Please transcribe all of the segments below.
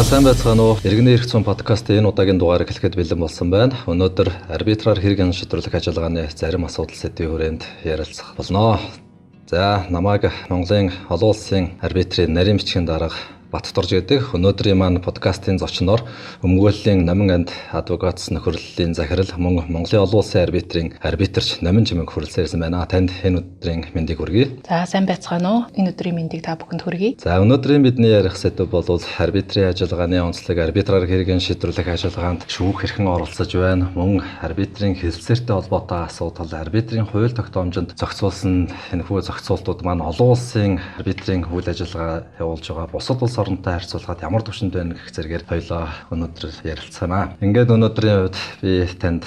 Сайн байцгаана уу? Иргэний эрх зүйн подкастын энэ удаагийн дугаарыг эхлэхэд бэлэн болсон байна. Өнөөдөр арбитраар хэрэг шийдвэрлэх ажиллагааны зарим асуудал сэдвийн хүрээнд ярилцах болно. За, намайг Монголын олон улсын арбитрийн нарийн бичгийн дарга Баттурж гэдэг. Өнөөдрийн маань подкастын зочноор өмгөөллийн Номин анд адвокатс нөхөрлөлийн захирал мөн Монголын олон улсын арбитрийн арбитрч Номин Чимэг хүрэлцээрсэн байна. Танд энэ өдрийн мэндийг хүргэе. За, сайн байцгаана уу? Энэ өдрийн мэндийг та бүхэнд хүргэе. За, өнөөдрийн бидний ярих сэдв бол арбитрийн ажиллагааны онцлог, арбитраар хэрэг шийдвэрлэх ажиллагаанд шүүх хэрхэн оролцож байна. Мөн арбитрийн хэлэлцээртэй холбоотой асуудал, арбитрийн хууль тогтоомжинд зохицуулсан энэхүү зохицуултууд маань олон улсын арбитрийн үйл ажиллагаа явуулж байгаа бусад улс оронтой харьцуулахад ямар түвшинд байна гэх зэрэгээр хоёлоо өнөөдөр ярилцгаана. Ингээд өнөөдрийн үед би танд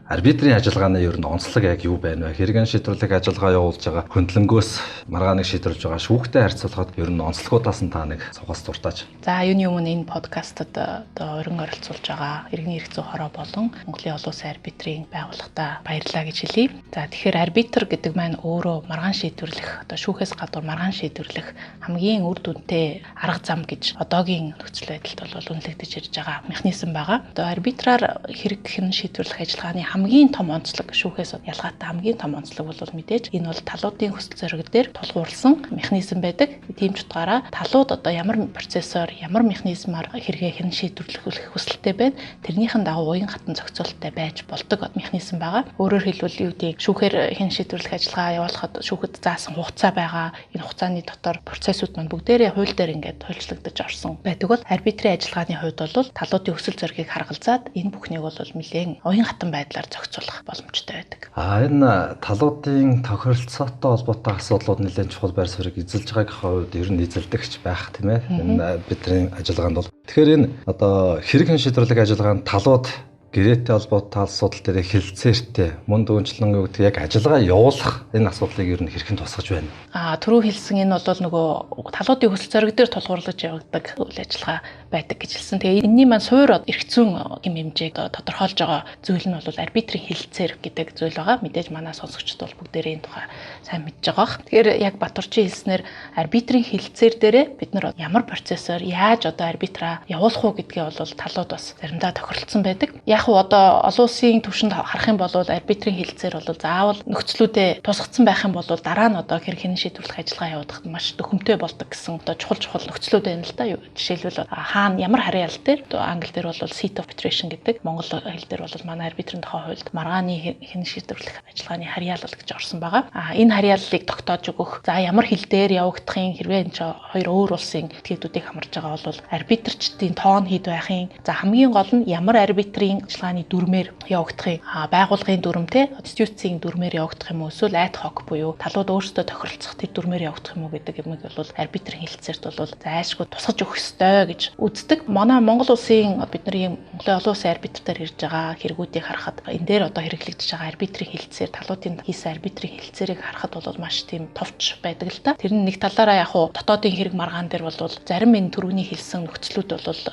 арбитрийн ажиллагааны ер нь онцлог яг юу байна вэ? Хэрэг шийдвэрлэх ажиллагаа явуулж байгаа хөндлөнгөөс маргааныг шийдвэрлэж байгаа шүүхтэй харьцуулахад ер нь онцлогуудаас нь та нэг цугаас дуртаач. За, юуны өмнө энэ подкастад өргөн оролцуулж байгаа иргэний эрх зүйн хороо болон Монголын олон улсын арбитрийн байгууллагатаа баярлалаа гэж хэлье. За, тэгэхээр арбитр гэдэг маань өөрөө маргаан шийдвэрлэх, шүүхээс гадуур маргаан шийдвэрлэх хамгийн үр дүнтэй арга зам гэж одоогийн нөхцөл байдалд бол үнэлэгдэж ирж байгаа механизм байгаа. Одоо арбитраар хэрэг шийдвэрлэх ажиллагааны хамгийн том онцлог, шүүхээс ялгаатай хамгийн том онцлог бол мэдээж энэ бол талуудын хүсэл зориг дээр тулгуурласан механизм байдаг. Тийм ч утгаараа талууд одоо ямар процессор, ямар механизмаар хэрэгээ хэн шийдвэрлэх хүсэлтэй байна, тэрнийхэн дагуу уян хатан зохицуулттай байж болдог механизм байгаа. Өөрөөр хэлбэл юу гэдэг шүүхээр хэн шийдвэрлэх ажиллагаа явуулахад шүүхэд заасан хугацаа байгаа. Энэ хугацааны дотор процессууд маань бүгдээрээ хууль дээр ингээд хуульчлагдаж орсон байдаг бол арбитрийн ажиллагааны хувьд бол талуудын хүсэл зоригийг харгалзаад энэ бүхнийг бол нэлээд уян хатан байдлаар зохицуулах боломжтой байдаг. Энэ талуудын тохиролцоотой холбоотой асуудлууд нэлээд чухал байр суурийг эзэлж байгаагийн хувьд ер нь эзэлдэгч байх тийм ээ. Энэ арбитрийн ажиллагаанд бол тэгэхээр энэ одоо хэрэг шийдвэрлэх ажиллагаанд талууд гэрээтэй холбоотой асуудал дээр хэлэлцээртэй мөн дүүнчлэн юу гэдэг яг ажиллагаа явуулах энэ асуудлыг ер нь хэрхэн тусгаж байна. Түрүү хэлсэн энэ бол нөгөө талуудын хүсэл зориг дээр тулгуурлаж явагддаг үйл ажиллагаа байдаг гэж хэлсэн. Тэгээ энэний маань суур эрх зүйн хэм хэмжээг тодорхойлж байгаа зүйл нь бол арбитрийн хэлэлцээр гэдэг зүйл байгаа. Мэдээж манай сонсогчдод бол бүгдээрээ энэ тухай сайн мэдж байгаа бах. Тэгэхээр яг Баттурчийн хэлснээр арбитрийн хэлэлцээр дээрээ бид нар ямар процессор яаж одоо арбитраа явуулах уу гэдгээ бол талууд бас заримдаа тохиролцсон байдаг. Яг одоо олон улсын түвшинд харах юм бол арбитрийн хэлэлцээр бол заавал нөхцлүүдэд тусгацсан байх юм бол дараа нь одоо хэрэг шийдвэрлэх ажиллагаа явуудахад маш төхөмтэй болдог гэсэн одоо чухал нөхцлүүд байна л да. Жишээлбэл хаана ямар харьяал дээр одоо англи дээр бол seat of arbitration гэдэг, монгол хэл дээр бол манай арбитрийн тухай хуульд маргааны хэрэг шийдвэрлэх ажиллагааны харьяал гэж орсон байгаа. Энэ харьяаллыг тогтоож өгөх, за ямар хэл дээр явагдахын хэрвээ энэ ч хоёр өөр улсын этгээдүүдийг хамарж байгаа бол арбитрчдын тоон хэд байхын, за хамгийн гол нь ямар арбитрийн ажиллагааны дүрмээр явагдахын, байгууллагын дүрмтэй, конституцийн дүрмээр явагдах юм уу, эсвэл ad hoc буюу талууд өөрсдөө тохиролцох тэр дүрмээр явагдах юм уу гэдэг юмыг бол арбитрийн хэлэлцээрт бол зайлшгүй тусгаж өгөх ёстой гэж үздэг. Манай Монгол улсын бидний Монголын олон улсын арбитрээр ирж байгаа хэрэгүүдийг харахад энэ дээр одоо хэрэглэгдэж байгаа арбитрийн хэлэлцээр, талуудын хийсэн арбитрийн хэлэлцээрийг харахад бол маш тийм товч байдаг л да. Тэр нь нэг талаараа яг дотоодын хэрэг маргаан дээр бол зарим энэ түрүүний хэлсэн нөхцлүүд бол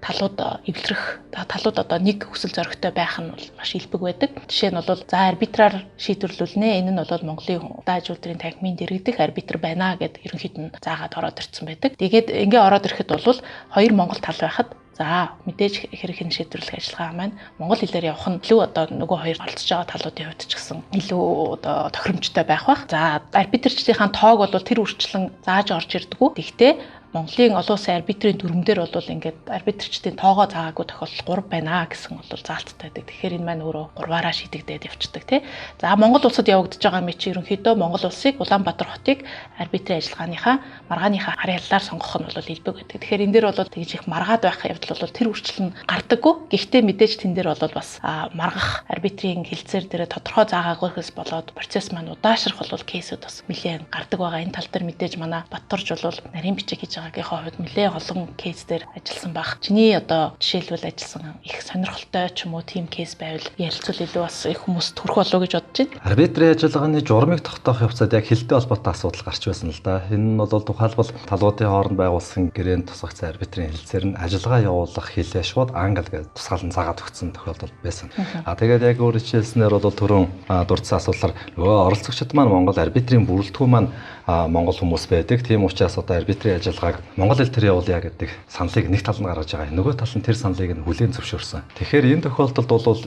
талууд эвлэрэх, талууд одоо нэг хүсэл зоригтой байх нь бол маш илбэг байдаг. Жишээ нь бол за арбитраар шийдвэрлүүлнэ. Энэ нь бол Монголын дааж үйлдвэрийн танхимын дэргэдэх арбитр байна гэд ерөнхийд нь заагаад ороод ирсэн байдаг. Тэгээд ингээ ороод ирэхэд бол хоёр монгол тал байхад за мэдээж хэрэг шийдвэрлэх ажиллагаа маань монгол хэлээр явах нь илүү одоо нөгөө хоёр оролцож байгаа талуудын хувьд ч гэсэн илүү одоо тохиромжтой байх бах. За арбитрчдийн тоог бол тэр үрчлэн зааж орж ирдэггүй. Тэгтээ Монголын олон улсын арбитрийн дүрмээр бол ингээд арбитрчдын тоогоо заагаагүй тохиолдол 3 байна гэсэн бол заалттай байдаг. Тэгэхээр энэ маань өөрөө 3-аараа шийдэгдээд явцдаг тий. За Монгол улсад явагдаж байгаа мэт чи ерөнхийдөө Монгол улсыг Улаанбаатар хотыг арбитрийн ажиллагааныхаа маргааныхаа харьяалаар сонгох нь бол илбэг байдаг. Тэгэхээр энэ дээр бол тэгж их маргаад байх явдал бол тэр үрчлэн гардаггүй. Гэхдээ мэдээж тэн дээр бол бас маргах арбитрийн хэлэлцээр дээр тодорхой заагаагүйгээс болоод процесс маань удаашрах бол кейсүүд бас нэлээд гардаг байгаа. Энэ тал дээр мэдээж манай Баттурж бол нарийн бичиг хийж байгаагийнхаа хувьд нэлээд олон кейс дээр ажилласан баг. Чиний одоо жишээлбэл ажилласан их сонирхолтой ч юм уу тийм кейс байвал ярилцвал илүү бас их хүмүүс төрөх болов гэж бодож байна. Арбитрийн ажиллагааны журмыг тогтоох явцад яг хэлтэй холбоотой асуудал гарч байсан л да. Энэ нь бол тухайлбал талуудын хооронд байгуулсан гэрээнд тусгацсан арбитрийн хэлэлцээр нь ажиллагаа явуулах хэлээ шууд англ гэж тусгаалan заагаад өгсөн тохиолдол байсан. Тэгээд яг өөр хичээлснээр бол түрүүн дурдсан асуудлаар нөгөө оролцогчид маань Монгол арбитрийн бүрэлдэхүүн маань Монгол хүмүүс байдаг. Тийм учраас одоо арбитрийн ажиллагаа ажиллагааг монгол хэл дээр явуулъя гэдэг саналыг нэг тал нь гаргаж байгаа. Нөгөө тал нь тэр саналыг нь хүлээн зөвшөөрсөн. Тэгэхээр энэ тохиолдолд бол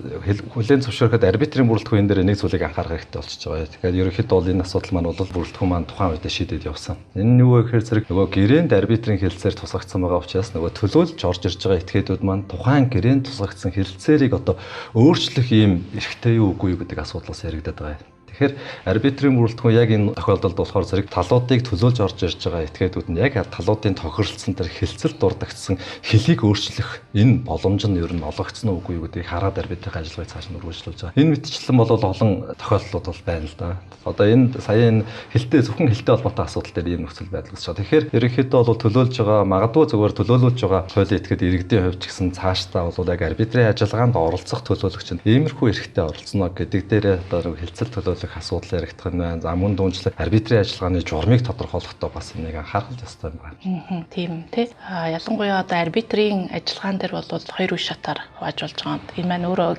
хүлээн зөвшөөрөхөд арбитрийн бүрэлдэхүүн энэ дээр нэг зүйлийг анхаарах хэрэгтэй болчихж байгаа. Тэгэхээр ерөнхийдөө бол энэ асуудал маань бол бүрэлдэхүүн маань тухайн үед шийдээд явсан. Энэ нь юу вэ гэхээр зэрэг нөгөө гэрээнд арбитрийн хэлэлцээр тусгагдсан байгаа учраас нөгөө төлөөлж орж ирж байгаа этгээдүүд маань тухайн гэрээнд тусгагдсан хэлэлцээрийг одоо өөрчлөх ийм эрхтэй юу үгүй юу гэдэг асуудлаас яригдаад байгаа юм. Тэгэхээр арбитрийн бүрэлдэхүүн яг энэ тохиолдолд болохоор зэрэг талуудыг төлөөлж орж ирж байгаа этгээдүүд нь яг талуудын тохиролцсон тэр хэлцэл дурдгдсан хэлийг өөрчлөх энэ боломж нь ер нь олгогдсон уу үгүй юу гэдгийг хараад арбитрийн ажиллагааг цааш нь үргэлжлүүлж байгаа. Энэ мэтчлэн бол олон тохиолдлууд бол байна л да. Одоо энэ сая энэ хэлтэй зөвхөн хэлтэй холбоотой асуудал дээр ийм нөхцөл байдал үүсэж байгаа. Тэгэхээр ерөнхийдөө бол төлөөлж байгаа магадгүй зүгээр төлөөлүүлж байгаа хуулийн этгээд иргэдийн хувьд ч гэсэн цаашдаа бол яг арбитрийн ажиллагаанд оролцох төлөөлөгч нь иймэрхүү эрхтэй оролцоно гэдэг дээр одоо хэлцэл төлөөлөх асуудал яригдах нь байна. За мөн дүнчлэг арбитрийн ажиллагааны журмыг тодорхойлохдоо бас энийг анхаарах ёстой юм байна. Тийм тий. Ялангуяа одоо арбитрийн ажиллагаан дээр бол хоёр үе шатаар хувааж болж байгаа. Энэ маань өөрөө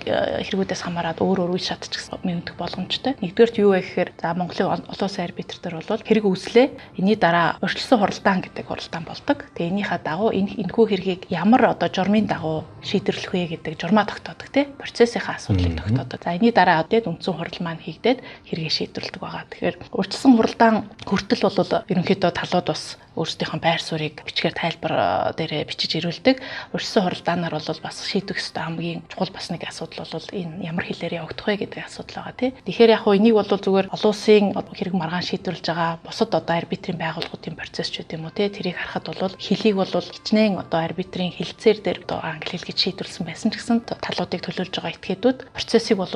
хэрэгүүдээс хамаарат өөр үе шат ч гэсэн мэдэх боломжтой. Нэгдүгээрт юу вэ гэхээр за Монголын олон улсын арбитр дээр бол хэрэг үүслээ. Энийний дараа урьдчилсан хуралдаан гэдэг хуралдаан болдог. Тэгээ энийхээ дагуу энэхүү хэргийг ямар одоо журмын дагуу шийдэрлэх вэ гэдэг журмаа тогтоодог тий. Процессынхаа асуудлыг тогтоодог. За энэний дараа одоо үндсэн хурал маань хийгдээд хэрэгээ шийдвэрлэдэг байгаа. Тэгэхээр урьдчилсан хуралдаан хүртэл бол ерөнхийдөө талууд бас өөрсдийнхөө байр суурийг бичгээр тайлбар дээрээ бичиж ирүүлдэг. Урьдчилсан хуралдаанаар бол бас шийдвэх ёстой хамгийн чухал бас нэг асуудал бол энэ ямар хэлээр явагдах вэ гэдэг асуудал байгаа тий. Тэгэхээр яг хөө энийг бол зүгээр олон улсын хэрэг маргаан шийдвэрлэж байгаа бусад одоо арбитрийн байгууллагуудын процесс ч гэдэм үү тий. Тэрийг харахад бол хэлийг бол хичнээн одоо арбитрийн хэлцээр дээр одоо англи хэл гэж шийдвэрлсэн байсан ч гэсэн талуудыг төлөөлж байгаа этгээдүүд процессыг бол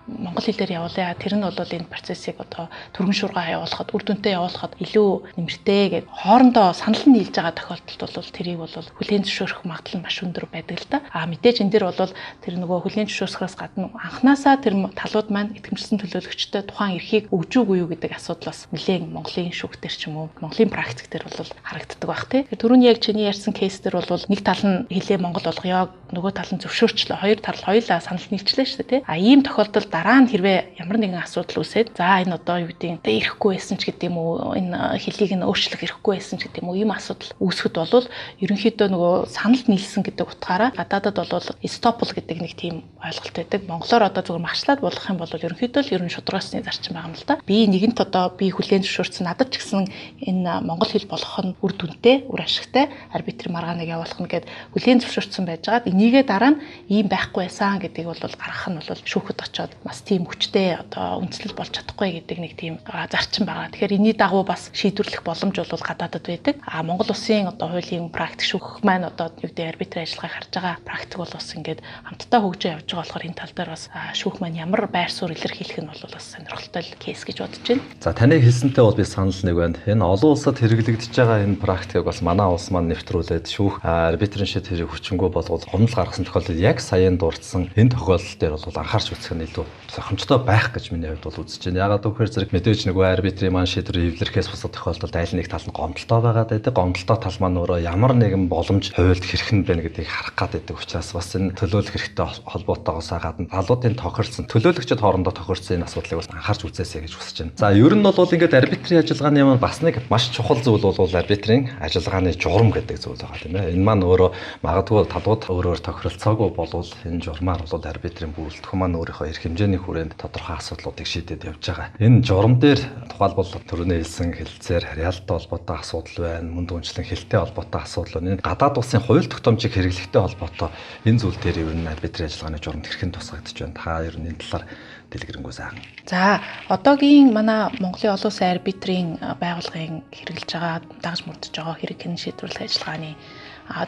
монгол хэлээр явуулъя. Тэр нь бол энэ процессыг одоо түргэн шуурга явуулахад, үр дүнтэй явуулахад илүү нэмэртэй гэдэг хоорондоо санал нь нийлж байгаа тохиолдолд бол тэрийг бол хүлээн зөвшөөрөх магадлал нь маш өндөр байдаг л да. Мэдээж энэ дэр бол тэр нөгөө хүлээн зөвшөөрсгөөс гадна анханасаа тэр талууд маань итгэмжлэн төлөөлөгчтэй тухайн эрхийг өгж үгүй юу гэдэг асуудлаас нэлээд Монголын шүүхтэр ч юм уу, Монголын практик дээр бол харагддаг байх тий. Тэр түрүүний яг чиний ярьсан кейс дээр бол нэг тал нь хэлээ Монгол болгоё, нөгөө тал нь зөвшөөрчлөө. Хоёр тал хоёулаа санал нийлчлээ шүү дээ тий. Ийм тохиолдолд дараа нь хэрвээ ямар нэгэн асуудал үүсээд за энэ одоо юу гэдэг нь ирэхгүй байсан ч гэдэг юм уу, энэ хэлийг нь өөрчлөх ирэхгүй байсан ч гэдэг юм уу, ийм асуудал үүсэхэд бол ерөнхийдөө нөгөө санал нийлсэн гэдэг утгаараа гадаадад бол estoppel гэдэг нэг тийм ойлголт байдаг. Монголоор одоо зүгээр магшлаад болох юм бол ерөнхийдөө л ерөн шударгаасны зарчим байгаа юм л да. Би нэгэнт одоо би хүлээн зөвшөөрсөн надад ч гэсэн энэ монгол хэл болох нь үр дүнтэй, үр ашигтай арбитрийн маргааныг явуулах нь гэд хүлээн зөвшөөрсөн байжгаад энийгээ дараа нь ийм байхгүй байсан гэдгийг бол гаргах нь бол шүүхэд очоод бас тийм хүчтэй одоо үндэслэл болж чадахгүй гэдэг нэг тийм зарчим байгаа. Тэгэхээр энэний дагуу бас шийдвэрлэх боломж бол гадаадад байдаг. Монгол улсын одоо хуулийн практик шүүх маань одоо юу гэдэг арбитрийн ажиллагааг харж байгаа практик бол бас ингээд хамтдаа хөгжөө явж байгаа болохоор энэ тал дээр бас шүүх маань ямар байр суурь илэрхийлэх нь бол бас сонирхолтой кейс гэж бодож байна. За таны хэлсэнтэй бол би санал нэг байна. Энэ олон улсад хэрэглэгдэж байгаа энэ практикийг бас манай улс маань нэвтрүүлээд шүүх арбитрийн шийд хэрэг хүчингү болгоод гомдол гаргасан тохиолдолд яг саяын дурдсан энэ тохиолдол дээр бол анхаарч үзэх нь илүү тохиомжтой байх гэж миний хувьд бол үзэж байна. Ягаад гэвэл зэрэг мэдээж нөгөө арбитрийн маань шийдвэр эвлэрхээс бусад тохиолдолд аль нэг тал нь гомдолтой байгаад байдаг. Гомдолтой тал маань өөрөө ямар нэгэн боломж хуульд хэрхэн байна гэдгийг харах гад байдаг учраас бас энэ төлөөлөх хэрэгтэй холбоотойгоос гадна талуудын тохирсон төлөөлөгчд хоорондоо тохирсон энэ асуудлыг бас анхаарч үзээсэй гэж хүсэж байна. За ер нь бол ингээд арбитрийн ажиллагааны маань бас нэг маш чухал зүйл бол арбитрийн ажиллагааны журам гэдэг зүйл байгаа тийм ээ. Энэ маань өөрөө магадгүй талууд өөрөөр тохиролцоогүй болвол энэ журмаар бол арбитрийн бүрэлдэхүүн маань өөрийнхөө эрх хэмжээний хүрээнд тодорхой асуудлуудыг шийдээд явж байгаа. Энэ журам дээр тухайлбал түрүүний хэлсэн хэлэлцээр реалтай холбоотой асуудал байна. Мөн дүнчлэн хэлтэй холбоотой асуудал байна. Энэ гадаад улсын хууль тогтоомжийг хэрэглэхтэй холбоотой энэ зүйл дээр ер нь арбитрийн ажиллагааны журамд хэрхэн тусгагдж байна. Та ер нь энэ талаар дэлгэрэнгүй сайхан. За одоогийн манай Монголын олон улсын арбитрийн байгууллагын хэрэгжилж байгаа дагаж мөрдөж байгаа хэрэг хэн шийдвэрлэх ажиллагааны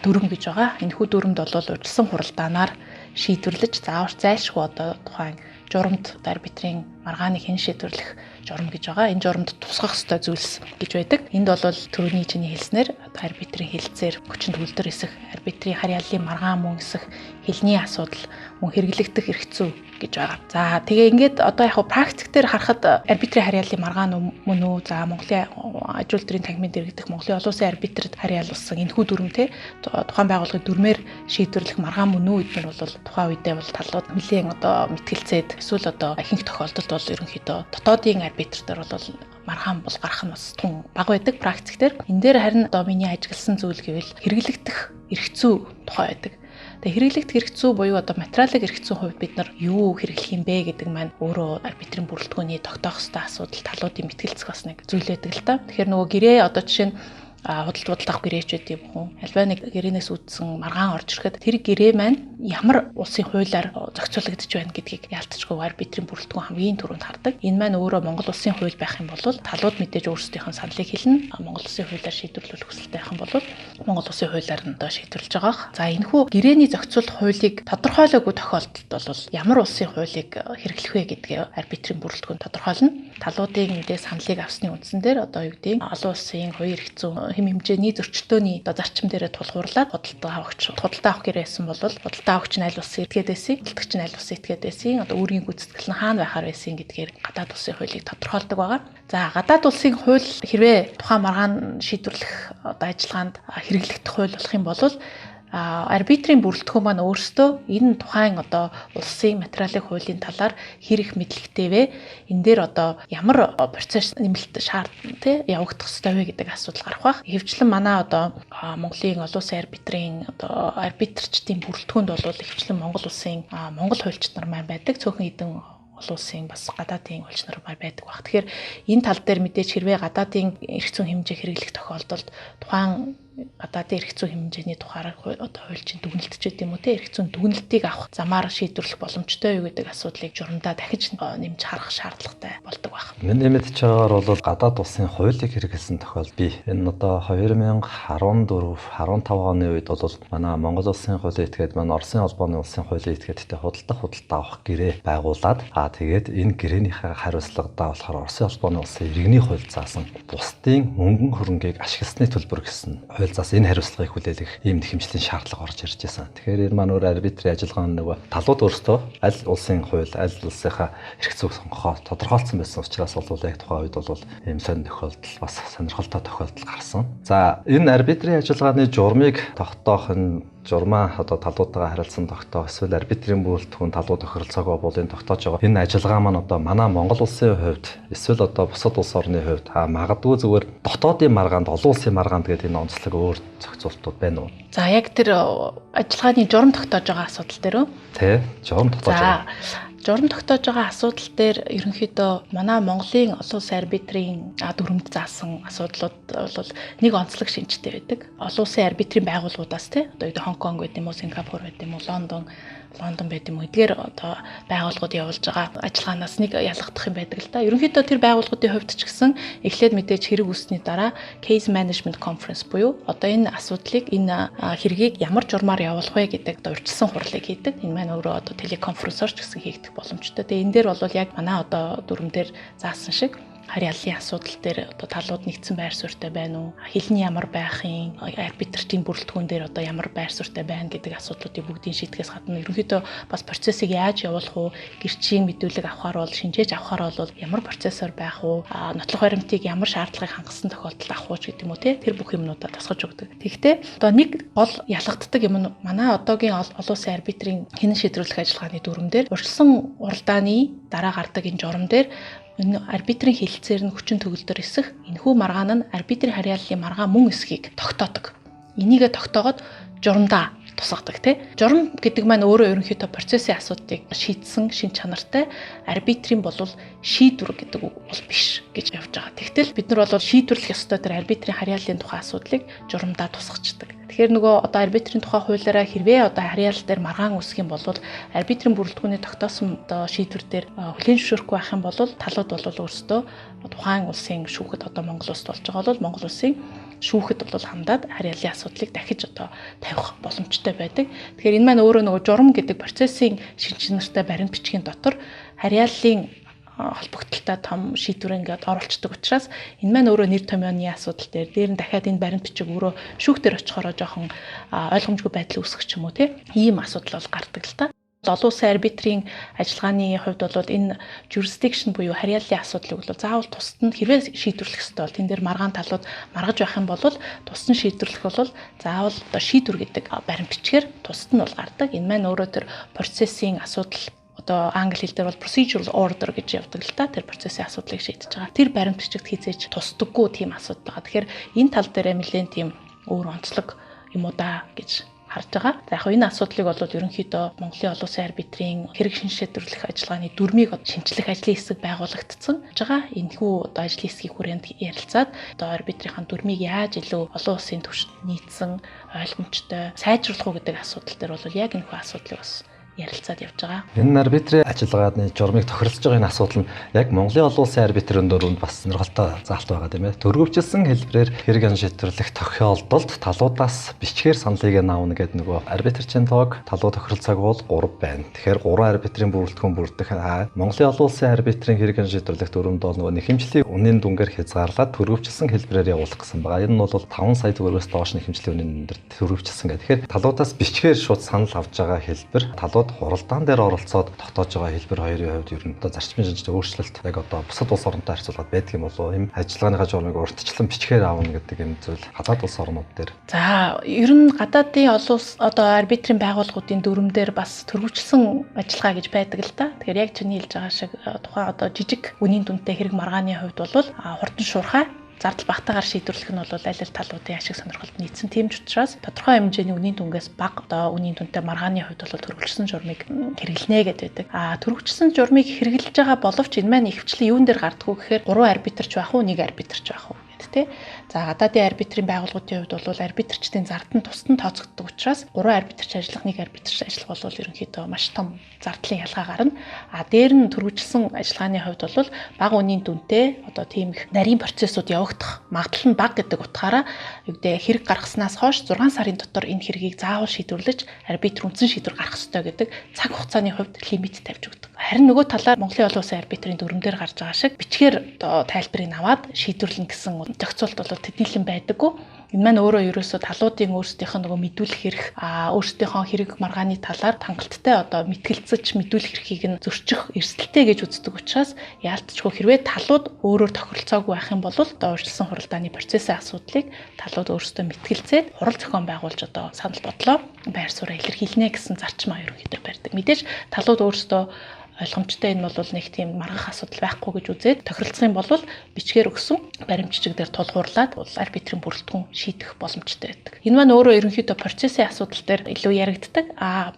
дүрм гэж байгаа. Энэхүү дүрмд бол урьдчилсан хуралдаанаар шийдвэрлэж заавар зайлшгүй одоо тухайн журамд арбитрийн маргааныг хэн шийдвэрлэх журам гэж байгаа. Энэ журамд тусгах ёстой зүйлс гэж байдаг. Энд бол түрүүний чиний хэлснээр арбитрийн хэлэлцээр хүчин төгөлдөр эсэх, арбитрийн харьяаллын маргаан мөн эсэх, хэлний асуудал, мөн хэрэглэгдэх хэрэгцүү гэж байгаа. За тэгээ ингээд одоо яг практик дээр харахад арбитрийн харьяаллын маргаан мөн үү? За Монголын аж үйлдвэрийн танхимын дэргэдэх Монголын олон улсын арбитрт харьяалсан энэхүү дүрм те тухайн байгууллагын дүрмээр шийдвэрлэх маргаан мөн үү гэдгээр бол тухайн үедээ бол талууд нэлийн одоо мэтгэлцээд эсвэл одоо ихэнх тохиолдолд бол ерөнхийдөө дотоодын арбитр дээр бол маргаан бол гарах нь бас тун бага байдаг практик дээр. Энэ дээр харин одоо миний ажигласан зүйл гэвэл хэрэглэгдэх эрхцүү тухай байдаг. Тэгээ хэрэглэгдэх хэрэгцүү буюу одоо материалын хэрэгцүүн хувьд бид нар юу хэрэглэх юм бэ гэдэг маань өөрөө арбитрийн бүрэлдэхүүний тогтоох ёстой асуудал талуудын мэтгэлцэх бас нэг зүйл байдаг л та. Тэгэхээр нөгөө гэрээ одоо жишээ нь худалдаж авах гэрээч байт юм хүн. Альва нэг гэрээнээс үүдсэн маргаан орж ирэхэд тэр гэрээ маань ямар улсын хуулиар зохицуулагдж байна гэдгийг яалтчгүй арбитрийн бүрэлдэхүүн хамгийн түрүүнд хардаг. Энэ маань өөрөө Монгол улсын хууль байх юм бол талууд мэдээж өөрсдийнх нь саналыг хэлнэ. Монгол улсын хуулиар шийдвэрлэх хүсэлтэй байх юм бол Монгол улсын хуулиар нь шийдвэрлэж байгаа. За энэхүү гэрээний зохицуулах хуулийг тодорхойлоогүй тохиолдолд бол ямар улсын хуулийг хэрэглэх вэ гэдгээ арбитрийн бүрэлдэхүүн тодорхойлно. Талуудын мэдээ саналыг авсны үндсэн дээр одоо юу гэдэг олон улсын хоёр хэрэгцүү хэм хэмжээний зөрчилдөөний зарчим дээрээ тулгуурлаад худалдаа авах гэрээсэн бол худалдаа авагч нь аль улсын этгээд байсан, худалдагч нь аль улсын этгээд байсан, одоо үүргийн гүйцэтгэл нь хаана байхаар байсан гэдгээр гадаад улсын хуулийг тодорхойлдог байгаа. За гадаад улсын хууль хэрвээ тухайн маргаан шийдвэрлэх одоо ажиллагаанд хэрэглэгдэх хууль болох юм бол арбитрийн бүрэлдэхүүн маань өөрсдөө энэ тухайн одоо улсын материалын хуулийн талаар хэр их мэдлэгтэй вэ? Энэ дээр одоо ямар процесс нэмэлт шаардсан тий явагдах ёстой вэ гэдэг асуудал гарах бах. Хэвчлэн манай одоо Монголын олон улсын арбитрийн одоо арбитрчдын бүрэлдэхүүнд бол хэвчлэн Монгол улсын Монгол хуульчид нар маань байдаг. Цөөхөн хэдэн олон улсын бас гадаадын хуульч нар байдаг баг. Тэгэхээр энэ тал дээр мэдээж хэрвээ гадаадын эрх зүйн хэмжээ хэрэглэх тохиолдолд тухайн гадаадын эрх зүйн хэмжээний тухаараа одоо хуульчин дүгнэлтч гэдэг юм уу те эрх зүйн дүгнэлтийг авах замаар шийдвэрлэх боломжтой юу гэдэг асуудлыг журамдаа дахиж нэмж харах шаардлагатай болдог баг. Миний мэдж байгаагаар бол гадаад улсын хуулийг хэрэгэлсэн тохиолдол бий. Энэ одоо 2014-15 оны үед бол манай Монгол улсын хуулийн этгээд манай Оросын холбооны улсын хуулийн этгээдтэй худалдаа авах гэрээ байгуулад тэгээд энэ гэрээнийхээ хариуцлагадаа болохоор Оросын холбооны улсын иргэний хууль заасан бусдын мөнгөн хөрөнгийг ашигласны төлбөр гэсэн хууль заас энэ хариуцлагыг хүлээлгэх ийм хэмжээлийн шаардлага орж ирж байсан. Тэгэхээр энэ маань өөр арбитрийн ажиллагааны нөгөө талууд өөрсдөө аль улсын хууль, аль улсынхаа эрх зүйг сонгохоо тодорхойлсон байсан учраас бол яг тухайн үед бол ийм сонир тохиолдол бас сонирхолтой тохиолдол гарсан. За энэ арбитрийн ажиллагааны журмыг тогтоох нь журмаа одоо талуудтайгаа харилцсан тогтоох эсвэл арбитрийн бүрэлдэхүүн талууд тохиролцоогоо булын тогтоож байгаа. Энэ ажиллагаа маань одоо манай Монгол улсын хувьд эсвэл одоо бусад улс орны хувьд магадгүй зүгээр дотоодын маргаанд олон улсын маргаанд гэдэг энэ онцлог өөр зохицуултууд байна уу? За яг тэр ажиллагааны журам тогтоож байгаа асуудал дээр үү? Тий, журам тогтоож байгаа. Журам тогтоож байгаа асуудал дээр ерөнхийдөө манай Монголын олон улсын арбитрийн дүрмд заасан асуудлууд бол нэг онцлог шинжтэй байдаг. Олон улсын арбитрийн байгууллагуудаас тий одоо Хонконг байт юм уу, Сингапур байт юм уу, Лондон байт юм уу эдгээр одоо байгууллагууд явуулж байгаа ажиллагаанаас нэг ялгагдах юм байдаг л да. Ерөнхийдөө тэр байгууллагуудын хувьд ч гэсэн эхлээд мэдээж хэрэг үүссний дараа case management conference буюу одоо энэ асуудлыг энэ хэргийг ямар журмаар явуулах вэ гэдэг одоо урьдчилсан хурлыг хийдэг. Энэ маань өөрөө одоо телеконференсоор ч гэсэн хийгдэх боломжтой. Тэгээ энэ дээр бол яг манай одоо дүрмээр заасан шиг харьяаллын асуудал дээр одоо талууд нэгдсэн байр суурьтай байна уу? Хэлний ямар байхын, арбитрийн бүрэлдэхүүн дээр одоо ямар байр суурьтай байна гэдэг асуудлуудыг бүгдийг шийдгээс гадна ерөнхийдөө бас процессыг яаж явуулах уу? Гэрчийн мэдүүлэг авахаар бол шинжээж авахаар бол ямар процессор байх уу? Нотлох баримтыг ямар шаардлагыг хангасан тохиолдолд авах уу гэдэг юм уу те? Тэр бүх юмнуудаа тасгаж өгдөг. Тэгэхдээ одоо нэг гол ялгагддаг юм нь манай одоогийн олон улсын арбитрийн хянан шийдвэрлэх ажиллагааны дүрмээр урьдчилсан уралдааны дараа гардаг энэ журам дээр энэ арбитрийн хэлэлцээр нь хүчин төгөлдөр эсэх энэхүү маргаан нь арбитрийн харьяаллын маргаан мөн эсхийг тогтоодог. Энийг тогтоогоод журамдаа тусгадаг тий. Журам гэдэг маань өөрөө ерөнхийдөө процессын асуудлыг шийдсэн шин чанартай арбитрийн болвол шийдвэр гэдэг үг бол биш гэж явж байгаа. Тэгтэл бид нар бол шийдвэрлэх ёстой тэр арбитрийн харьяаллын тухай асуудлыг журамдаа тусгачдаг. Тэгэхээр нөгөө одоо арбитрийн тухай хуулиараа хэрвээ одоо харьяал дээр маргаан үүсэх юм бол арбитрийн бүрэлдэхүүний тогтоосон одоо шийдвэр дээр хүлээн зөвшөөрөхгүй байх юм бол талууд бол өөрсдөө тухайн улсын шүүхэд одоо Монгол улсд болж байгаа бол Монгол улсын шүүхэд бол хандаад харьяаллын асуудлыг дахиж одоо тавих боломжтой байдаг. Тэгэхээр энэ маань өөрөө нөгөө журам гэдэг процессын шин чанартай баримт бичгийн дотор харьяаллын холбогдолтой том шийдвэр ингээд оруулцдаг учраас энэ маань өөрөө нэр томьёоны асуудал дээр нь дахиад энэ баримт бичиг өөрөө шүүхтэр очихороо жоохон ойлгомжгүй байдал үүсгэх ч юм уу тийм ийм асуудал бол гардаг л та. Олон улсын арбитрийн ажиллагааны хувьд бол энэ jurisdiction буюу харьяаллын асуудлыг бол заавал тусад нь хэрвээ шийдвэрлэх ёстой бол тэн дээр маргаан талууд маргаж байх юм бол тусад нь шийдвэрлэх бол заавал одоо шийдвэр гэдэг баримт бичгээр тусад нь бол гардаг. Энэ маань өөрөө тэр процессын асуудал одоо англи хэл дээр бол procedural order гэж явдаг л та тэр процессын асуудлыг шийдэж байгаа. Тэр баримт бичигт хизээж тусдаггүй тийм асуудал байгаа. Тэгэхээр энэ тал дээр нэлээд тийм өөр онцлог юм уу да гэж харж байгаа. За яг энэ асуудлыг бол ерөнхийдөө Монголын олон улсын арбитрийн хэрэг шинжлэх ажиллагааны дүрмийг шинжлэх ажлын хэсэг байгуулагдсан байгаа. Энэхүү одоо ажлын хэсгийн хүрээнд ярилцаад одоо арбитрийн дүрмийг яаж илүү олон улсын түвшинд нийцсэн ойлгомжтой сайжруулах уу гэдэг асуудал дээр бол яг энэхүү асуудлыг бас ярилцаад явж байгаа. Энэ арбитрийн ажиллагааны журмыг тохиролцож байгаа энэ асуудал нь яг Монголын олон улсын арбитрийн дөрөнд бас сонирхолтой заалт байгаа тийм ээ. Төрөвчлсөн хэлбэрээр хэрэг шийдвэрлэх тохиолдолд талуудаас бичгээр саналыг авна гэдэг нөгөө арбитрийн лог талуу тохиролцоог бол 3 байна. Тэгэхээр 3 арбитрийн бүрэлдэхүүн бүрдэх Монголын олон улсын арбитрийн хэрэг шийдвэрлэх дөрөнд бол нөгөө нэхэмжлийн үнийн дүнгээр хязгаарлаад төрөвчлсөн хэлбэрээр явуулах гэсэн байгаа. Энэ нь бол 5 сая төгрөгөөс доош нэхэмжлийн үнийн дүнээр төрөвчлсөн гэх. Тэгэхээр талуудаас бичгээр шууд санал авж байгаа хэлбэр талууд хуралдаан дээр оролцоод тогтоож байгаа хэлбэр хоёрын хувьд ер нь одоо зарчмын шинжилгээ өөрчлөлт яг одоо бусад улс оронтой харьцуулаад байдаг юм болов юм ажиллагааныхаа журмыг урьдчилан бичгээр аавна гэдэг юм зүйл гадаад улс орнууд дээр. За ер нь гадаадын олон улс одоо арбитрийн байгууллагуудын дүрмээр бас төрөвчлсөн ажиллагаа гэж байдаг л да. Тэгэхээр яг чиний хэлж байгаа шиг тухайн одоо жижиг үнийн дүнтэй хэрэг маргааны хувьд бол хурдан шуурхай зардал багтаагаар шийдвэрлэх нь бол аль аль талуудын ашиг сонирхолд нийцсэн тийм ч учраас тодорхой хэмжээний үнийн дүнгээс бага одоо үнийн дүнтэй маргааны хувьд бол төрөвчлсөн журмыг хэрэглэнэ гэдэг. Төрөвчлсөн журмыг хэрэглэж байгаа боловч энэ маань ихэвчлэн юун дээр гардггүй гэхээр 3 арбитрч байх уу, 1 арбитрч байх уу гэдэг. За гадаадын арбитрийн байгууллагуудын хувьд бол арбитрчдын зард нь тусад нь тооцогддог учраас 3 арбитрч ажиллах, 1 арбитрч ажиллах бол ерөнхийдөө маш том зардлын ялгаа гарна. Дээр нь төрөвчлсөн ажиллагааны хувьд бол бага үнийн дүнтэй одоо тийм их нарийн процессыг явагдах магадлал нь бага гэдэг утгаараа хэрэг гаргаснаас хойш 6 сарын дотор энэ хэргийг заавал шийдвэрлэж арбитр үндсэн шийдвэр гаргах ёстой гэдэг цаг хугацааны хувьд лимит тавьж өгдөг. Харин нөгөө талаар Монголын олон улсын арбитрийн дүрмээр гарч байгаа шиг бичгээр одоо тайлбарыг аваад шийдвэрлэнэ гэсэн зохицуулт бол тэднийхэн байдаггүй. Энэ маань өөрөө ерөөсөө талуудын өөрсдийнх нь нөгөө мэдүүлэх хэрэг өөрсдийнхөө хэрэг маргааны талаар хангалттай одоо мэтгэлцэж мэдүүлэх эрхийг нь зөрчих эрсдэлтэй гэж үздэг учраас яалтчгүй хэрвээ талууд өөрөөр тохиролцоогүй байх юм бол одоо урьдчилсан хуралдааны процессын асуудлыг талууд өөрсдөө мэтгэлцээд хурал зохион байгуулж одоо санал бодлоо байр сууриа илэрхийлнэ гэсэн зарчим ерөнхийдөө барьдаг. Мэдээж талууд өөрсдөө ойлгомжтой энэ бол нэг тийм маргах асуудал байхгүй гэж үзээд тохиролцох юм бол бичгээр өгсөн баримтчиг дээр тулгуурлаад арбитрийн бүрэлдэхүүн шийдэх боломжтой байдаг. Энэ маань өөрөө ерөнхийдөө процессын асуудал дээр илүү яригддаг.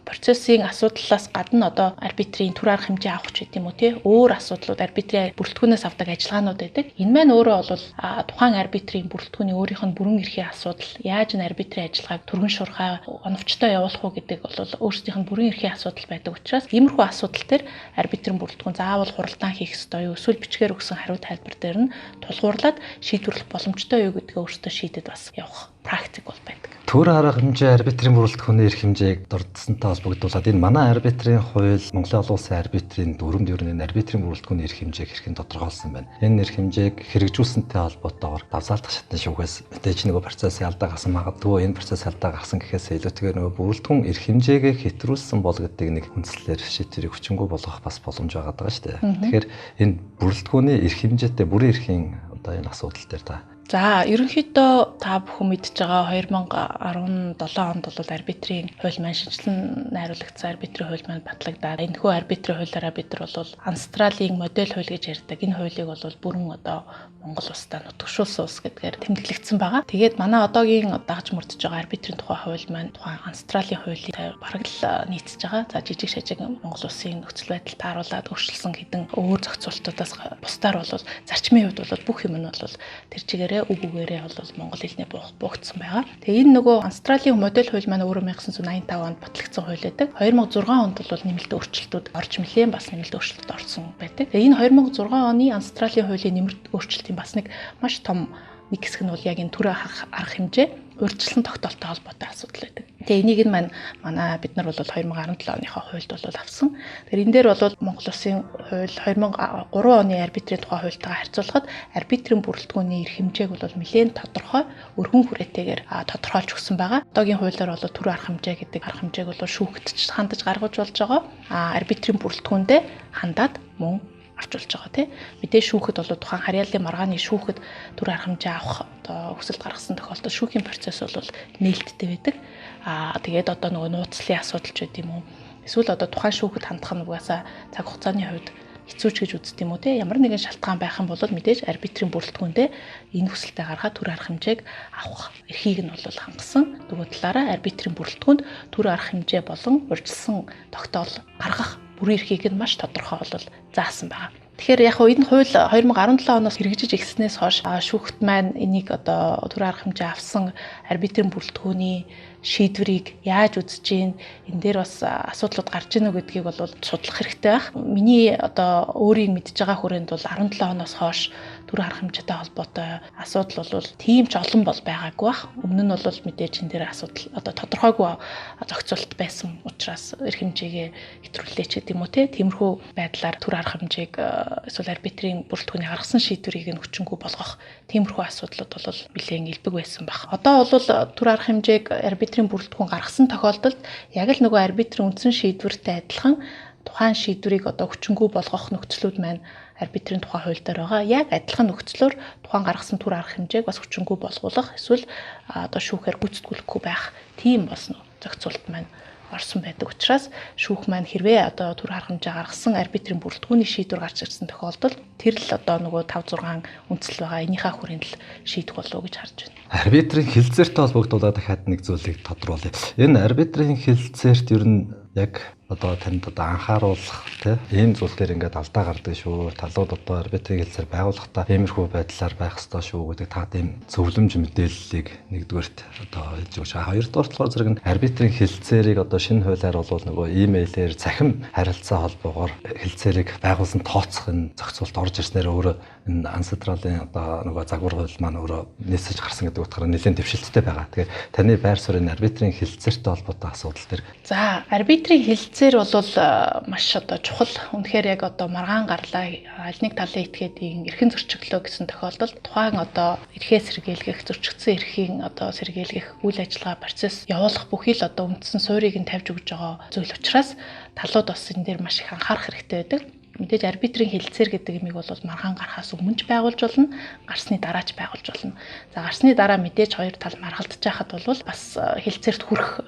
Процессын асуудлаас гадна одоо арбитрийн түр арга хэмжээ авах ч гэдэм үү те өөр асуудлууд арбитрийн бүрэлдэхүүнээс авдаг ажиллагаанууд байдаг. Энэ маань өөрөө бол тухайн арбитрийн бүрэлдэхүүний өөрийнх нь бүрэн эрхийн асуудал, яаж энэ арбитрийн ажиллагааг түргэн шуурхай оновчтой явуулах уу гэдэг бол өөрсдийнх нь бүрэн эрхийн асуудал байдаг учраас иймэрхүү асуудал дээр арбитрийн бүрэлдэхүүн заавал хуралдаан хийх ёстой юу эсвэл бичгээр өгсөн хариу тайлбар дээр нь тулгуурлаад шийдвэрлэх боломжтой юу гэдгээ өөртөө шийдэд бас явах практик бол байдаг. Төр арга хэмжээ арбитрийн бүрэлдэхүүний эрх хэмжээг дурдсантай холбогдуулаад энэ манай арбитрийн хууль Монголын олон улсын арбитрийн дүрмд ер нь арбитрийн бүрэлдэхүүний эрх хэмжээг хэрхэн тодорхойлсон байна. Энэ эрх хэмжээг хэрэгжүүлсэнтэй холбоотойгоор давзаалдах шатны шүүхээс мэдээж нөгөө процессын алдаа гарсан магадгүй энэ процесс алдаа гарсан гэхээс илүүтэйгээр нөгөө бүрэлдэхүүн эрх хэмжээгээ хэтрүүлсэн бол гэдэг нэг үндслээр шийдвэрийг хүчингү болгох бас боломж байгаа даа шүү дээ. Тэгэхээр энэ бүрэлдэхүүний эрх хэмжээтэй бүрэн эрхийн одоо энэ асуудал дээр та За ерөнхийдөө та бүхэн мэдж байгаа 2017 онд бол арбитрийн хууль маань шинжилэн найруулагдсан арбитрийн хууль маань батлагдаад энэхүү арбитрийн хуулиараа бид нар бол Австралийн модель хууль гэж ярьдаг. Энэ хуулийг бол бүрэн одоо Монгол улстай нутагшуулсан улс гэдгээр тэмдэглэгдсэн байгаа. Тэгээд манай одоогийн дагж мөрдөж байгаа арбитрийн тухай хууль маань тухайн Австралийн хуулийг бараг л нийцэж байгаа. За жижиг шажиг Монгол улсын нөхцөл байдал тааруулаад өөрчилсөн хэдэн өөр зохицуултуудаас бусдаар бол зарчмын хувьд бол бүх юм нь бол тэр чигээрээ үг үгээрээ бол Монгол хэлний буухцсан байгаа. Тэгээ энэ нөгөө Австралийн модель хууль маань өөрөө 1985 онд батлагдсан хууль байдаг. 2006 онд бол нэмэлт өөрчлөлтүүд орж нэлээд бас нэмэлт өөрчлөлт орсон байдаг. Тэгээ энэ 2006 оны Австралийн хуулийн нэмэлт өөрчлөлтийн бас нэг маш том нэг хэсэг нь бол яг энэ төр арга хэмжээ урьдчилан тогтоолтой холбоотой асуудал байдаг. Тэгээ энийг нь манай бид нар бол 2017 оныхоо хуульд бол авсан. Тэгэхээр энэ дээр бол Монгол Улсын хууль 2003 оны арбитрийн тухай хуультайгаа харьцуулахад арбитрийн бүрэлдэхүүний эрх хэмжээг бол нэлээд тодорхой өргөн хүрээтэйгээр тодорхойлж өгсөн байгаа. Одоогийн хуулиар бол төр арга хэмжээ гэдэг арга хэмжээг бол шүүгтд хандаж гаргаж болж байгаа. Арбитрийн бүрэлдэхүүндээ хандаад мөн авч болж байгаа тийм. Мэдээж шүүхэд бол тухайн харьяаллын маргааны шүүхэд төр арга хэмжээ авах одоо хүсэлт гаргасан тохиолдолд шүүхийн процесс бол нээлттэй байдаг. Тэгээд одоо нөгөө нууцлалын асуудал ч гэдэм юм. Эсвэл одоо тухайн шүүхэд хандах нь угаасаа цаг хугацааны хувьд хэцүү ч гэж үздэг юм уу тийм. Ямар нэгэн шалтгаан байх юм бол мэдээж арбитрийн бүрэлдэхүүндээ энэ хүсэлтээ гаргаад төр арга хэмжээг авах эрхийг нь бол хангасан. Нөгөө талаараа арбитрийн бүрэлдэхүүнд төр арга хэмжээ болон урьдчилсан тогтоол гаргах бүрийн эрхийг нь маш тодорхой бол заасан байгаа. Тэгэхээр яг энэ хууль 2017 оноос хэрэгжиж эхэлснээс хойш шүүхт маань энийг одоо төр арга хэмжээ авсан арбитрийн бүрэлдэхүүний шийдвэрийг яаж үзэж гин энэ дээр бас асуудлууд гарч ийнө гэдгийг бол судлах хэрэгтэй байх. Миний одоо өөрийг мэдж байгаа хүрээнд бол 17 оноос хойш төр арга хэмжээтэй холбоотой асуудал бол тийм ч олон бол байгаагүй бах. Өмнө нь бол мэдээж энэ дээр асуудал одоо тодорхойгүй зохицуулт байсан учраас эрх хэмжээгээ хэтрүүлээч гэдэг юм уу те. Тиймэрхүү байдлаар төр арга хэмжээг эсвэл арбитрийн бүрэлдэхүүний гаргасан шийдвэрийг нь хүчингүй болгох тиймэрхүү асуудлууд бол нэлээд илбэг байсан баг. Одоо бол төр арга хэмжээг арбитрийн бүрэлдэхүүн гаргасан тохиолдолд яг л нөгөө арбитрийн үндсэн шийдвэртэй адилхан тухайн шийдвэрийг одоо хүчингүй болгох нөхцлүүд маань арбитрийн тухай хууль дээр байгаа. Яг адилхан нөхцлөөр тухайн гаргасан төр арга хэмжээг бас хүчингүй болгох эсвэл одоо шүүхээр гүйцэтгүүлэхгүй байх тийм болсон зохицуулт маань орсон байдаг учраас шүүх маань хэрвээ одоо төр арга хэмжээ гаргасан арбитрийн бүрэлдэхүүний шийдвэр гарч ирсэн тохиолдолд тэр л одоо нөгөө 5 6 үндсэл байгаа энийхээ хүрээнд л шийдэх болов уу гэж харж байна. Арбитрийн хэлэлцээртэй холбогдуулаад дахиад нэг зүйлийг тодруулъя. Энэ арбитрийн хэлэлцээрт ер нь яг одоо танд одоо анхааруулах тийм зүйл дээр ингээд алдаа гардаг шүү. Талууд одоо арбитрийн хэлэлцээр байгуулахдаа иймэрхүү байдлаар байх ёстой шүү гэдэг та тийм зөвлөмж мэдээллийг нэгдүгээрт одоо хэлж өгч. Хоёрдугаар болохоор зэрэг нь арбитрийн хэлэлцээрийг одоо шинэ хуулиар бол нөгөө имэйлээр цахим харилцаа холбоогоор хэлэлцээрийг байгуулсан тооцох энэ зохицуулт орж ирснээр өөрөө энэ ансатралын одоо нөгөө загвар хууль маань өөрөө нээсэж гарсан гэдэг утгаараа нэлээд дэвшилттэй байгаа. Тэгэхээр таны байр суурь энэ арбитрийн хэлэлцээртэй холбоотой асуудал төр. За арбитрийн хэлэлцээр бол маш одоо чухал. Үнэхээр яг одоо маргаан гарлаа аль нэг талын этгээдийн эрхэн зөрчиглөө гэсэн тохиолдолд тухайн одоо эрхээ сэргийлгэх зөрчигдсөн эрхийн одоо сэргийлгэх үйл ажиллагаа процесс явуулах бүхий л одоо үндсэн суурийг нь тавьж өгж байгаа зүйл учраас талууд бас энэ дээр маш их анхаарах хэрэгтэй байдаг. Мэдээж арбитрийн хэлэлцээр гэдэг юмыг бол маргаан гарахаас өмнө ч байгуулж болно, гарсны дараа ч байгуулж болно. За гарсны дараа мэдээж хоёр тал маргалдаж байхад бол бас хэлэлцээрт хүрэх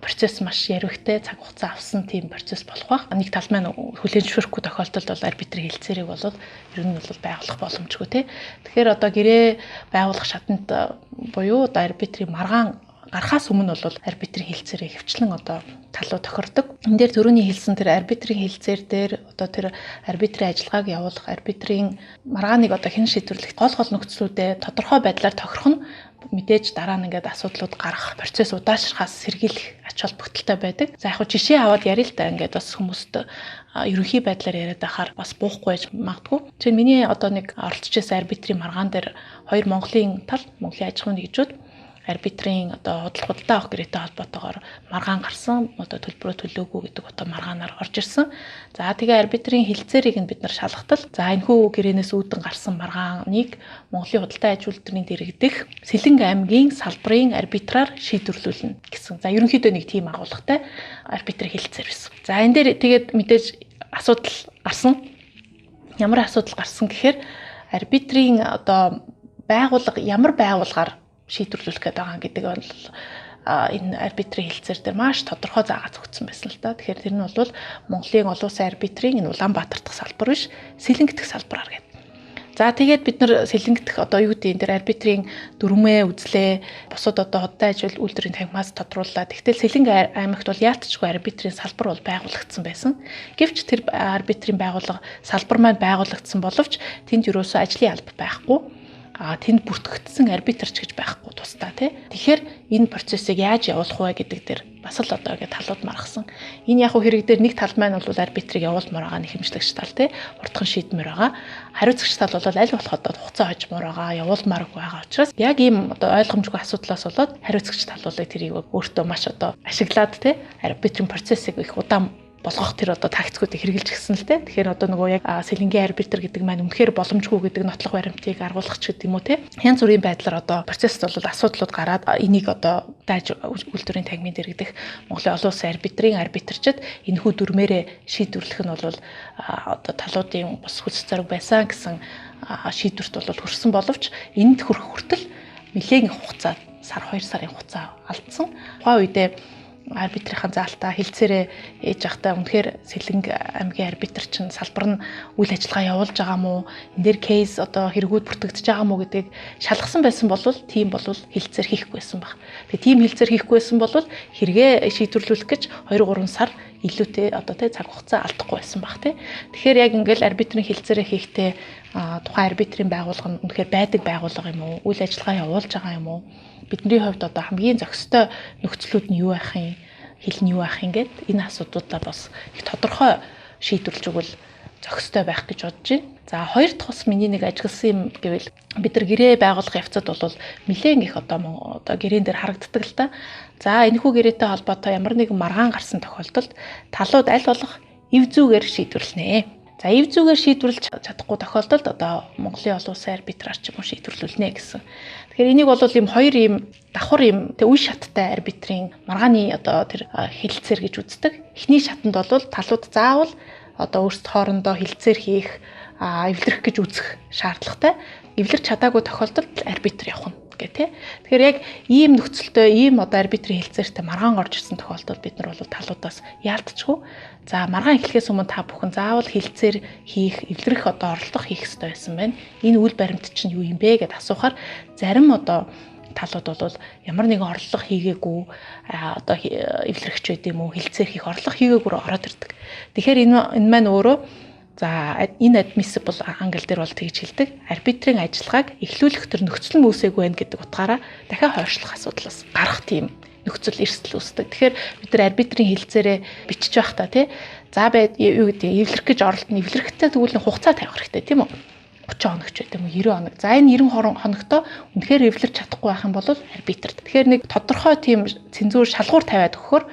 процесс маш ярвигтэй цаг хугацаа авсан тийм процесс болох байх. Нэг тал маань хүлээн зөвшөөрөхгүй тохиолдолд бол арбитрийн хэлэлцээрийг бол ер нь бол байгуулах боломжгүй тий. Тэгэхээр одоо гэрээ байгуулах шатанд буюу одоо арбитрийн маргаан гарахаас өмнө бол арбитрийн хэлэлцээрийг хвчлэн одоо талуу тохирдог. Энэ дээр түрүүний хэлсэн тэр арбитрийн хэлэлцээр дээр одоо тэр арбитрийн ажиллагааг явуулах, арбитрийн маргааныг одоо хэн шийдвэрлэх гол нөхцлүүдэд тодорхой байдлаар тохирох нь мэдээж дараа нь ингээд асуудлууд гарах, процесс удаашрахаас сэргийлэх ач холбогдолтой байдаг. За яг хөө жишээ аваад ярил л да ингээд бас хүмүүст ерөнхий байдлаар яриад байхаар бас буухгүй байж магадгүй. Жишээ нь миний одоо нэг оролцож байсан арбитрийн маргаан дээр хоёр Монголын тал, Монголын аж ахуйн нэгжүүд арбитрийн одоо худалдаа авах гэрээтэй холбоотойгоор маргаан гарсан одоо төлбөрөө төлөөгүй гэдэг одоо маргаанаар орж ирсэн. За тэгээ арбитрийн хэлэлцээрийг нь бид нар шалгатал. За энэхүү гэрээнээс үүдэн гарсан маргааныг Монголын худалдаа аж үйлдвэрийн дэргэдэх Сэлэнг аймгийн салбарын арбитраар шийдвэрлүүлнэ гэсэн. За ерөнхийдөө нэг тийм агуулгатай арбитрийн хэлэлцээр байсан. За энэ дээр тэгээд мэдээж асуудал гарсан. Ямар асуудал гарсан гэхээр арбитрийн одоо байгууллага ямар байгууллагаар шийдвэрлүүлэх гэдэг бол энэ арбитрийн хэлэлцээр дээр маш тодорхой заагаад өгсөн байсан л да. Тэгэхээр тэр нь бол Монголын олон улсын арбитрийн энэ Улаанбаатар дахь салбар биш, Сэлэнг дахь салбараар гэдэг. За тэгээд бид нар Сэлэнг дахь одоо юу гэдэг энэ дээр арбитрийн дүрмээ үзлээ. Бусад одоо худалдаа аж үйлдвэрийн тагмаас тодрууллаа. Тэгтэл Сэлэнг аймагт бол яалтчгүй арбитрийн салбар бол байгуулагдсан байсан. Гэвч тэр арбитрийн байгууллага салбар маань байгуулагдсан боловч тэнд юусоо ажлын алба байхгүй. Тэнд бүртгэгдсэн арбитрч гэж байхгүй тусдаа тий. Тэгэхээр энэ процессыг яаж явуулах вэ гэдэг дээр бас л одоо ингэ талууд маргасан. Энэ яг хэрэг дээр нэг тал маань бол арбитрийг явуулмаар байгаа, нэг хэмжлэгч тал тий. Уртхан шийдмээр байгаа. Хариуцагч тал бол аль болох одоо хугацаа хожмоор байгаа, явуулмааргүй байгаа учраас яг ийм одоо ойлгомжгүй асуудлаас болоод хариуцагч тал бол тэрийг өөртөө маш одоо ашиглаад тий арбитрийн процессыг их удаан болгох тэр одоо тактикуудыг хэрэгжилж гисэн л дээ. Тэгэхээр одоо нөгөө яг сэлэнгийн арбитр гэдэг маань үнэхээр боломжгүй гэдэг нотлох баримтыг агуулгах ч гэдэг юм уу те. Янз бүрийн байдлаар одоо процессд бол асуудлууд гараад энийг одоо daaj үйлдвэрийн тагмын дэргэдэх Монголын олон улсын арбитрийн арбитрчид энэхүү дүрмээрээ шийдвэрлэх нь бол одоо талуудын бус хүч зориг байсан гэсэн шийдвэрт бол хүрсэн боловч энд хүрэх хүртэл нэлээдийн хугацаа сар 2 сарын хугацаа алдсан. Тухайн үедээ арбитрийн заалтаа хилцээрээ ээж явахдаа үнэхээр Сэлэнг аймгийн арбитр чинь салбар нь үйл ажиллагаа явуулж байгаа мó энэ дээр кейс одоо хэрэгүүд бүртгэгдэж байгаа мó гэдгийг шалгасан байсан бол тийм бол хилцээр хийхгүйсэн баг. Тэгээ тийм хилцээр хийхгүйсэн бол хэрэгээ шийдвэрлүүлэх гэж 2-3 сар илүүтэй одоо тэ цаг хугацаа алдахгүй байсан баг тий. Тэгэхээр яг ингээл арбитрийн хилцээрээ хийхдээ тухайн арбитрийн байгууллага нь үнэхээр байдаг байгууллага юм уу? Үйл ажиллагаа явуулж байгаа юм уу? Бидний хувьд одоо хамгийн зохистой нөхцлүүд нь юу байх юм, хэл нь юу байх юм гээд энэ асуудлуудаа бас их тодорхой шийдвэрлэж өгвөл зохистой байх гэж бодож байна. За хоёр дахь бас миний нэг ажигласан юм гэвэл бид нар гэрээ байгуулах явцад бол нэлээд их одоо гэрээн дээр харагддаг л та. За энэхүү гэрээтэй холбоотой ямар нэгэн маргаан гарсан тохиолдолд талууд аль болох эв зүйгээр шийдвэрлэнэ. За эв зүйгээр шийдвэрлэж чадахгүй тохиолдолд одоо Монголын олон улсын арбитраар ч юм уу шийдвэрлүүлнэ гэсэн. Тэгэхээр энийг бол ийм хоёр ийм давхар ийм үе шаттай арбитрийн маргааны одоо тэр хилцээр гэж үздэг. Эхний шатанд бол талууд заавал одоо өөрсдөө хоорондоо хилцээр хийх, эвлэрэх гэж үзэх шаардлагатай. Эвлэрч чадаагүй тохиолдолд арбитр явах нь гэх тээ. Тэгэхээр яг ийм нөхцөлтэй ийм одоо арбитрийн хилцээртэй маргаан орж ирсэн тохиолдолд бид нар бол талуудаас яалтчгүй. За маргаан эхлэхээс өмнө та бүхэн заавал хилцээр хийх, эвлэрэх одоо оролдох хийх хэрэгтэй байсан байна. Энэ үйл баримт чинь юу юм бэ гэд асуухаар зарим одоо талууд бол ямар нэгэн орлого хийгээгүй одоо эвлэрэгч байд юм уу, хилцээр хийх орлого хийгээгүйгээр ороод ирдэг. Тэгэхээр энэ маань өөрөө за энэ admissible англ дээр бол тэгж хэлдэг. Арбитрийн ажиллагааг эхлүүлэх төр нөхцөл нь үүсээгүй байх гэдэг утгаараа дахиад хойшлох асуудлаас гарах тийм нөхцөл эрсдэл үүсдэг. Тэгэхээр бид нар арбитрийн хилцээрээ бичиж байх та тий. За юу гэдэг эвлэрэх гэж оролдоно. Эвлэрэхтэй тэгвэл хугацаа тавих хэрэгтэй тийм үү? 30 хоног ч гэдэг юм уу 90 хоног. За энэ 90 хоногтой үнэхээр эвлэрч чадахгүй байх юм бол арбитрт. Тэгэхээр нэг тодорхой тийм цензуур шалгуур тавиад өгөхөөр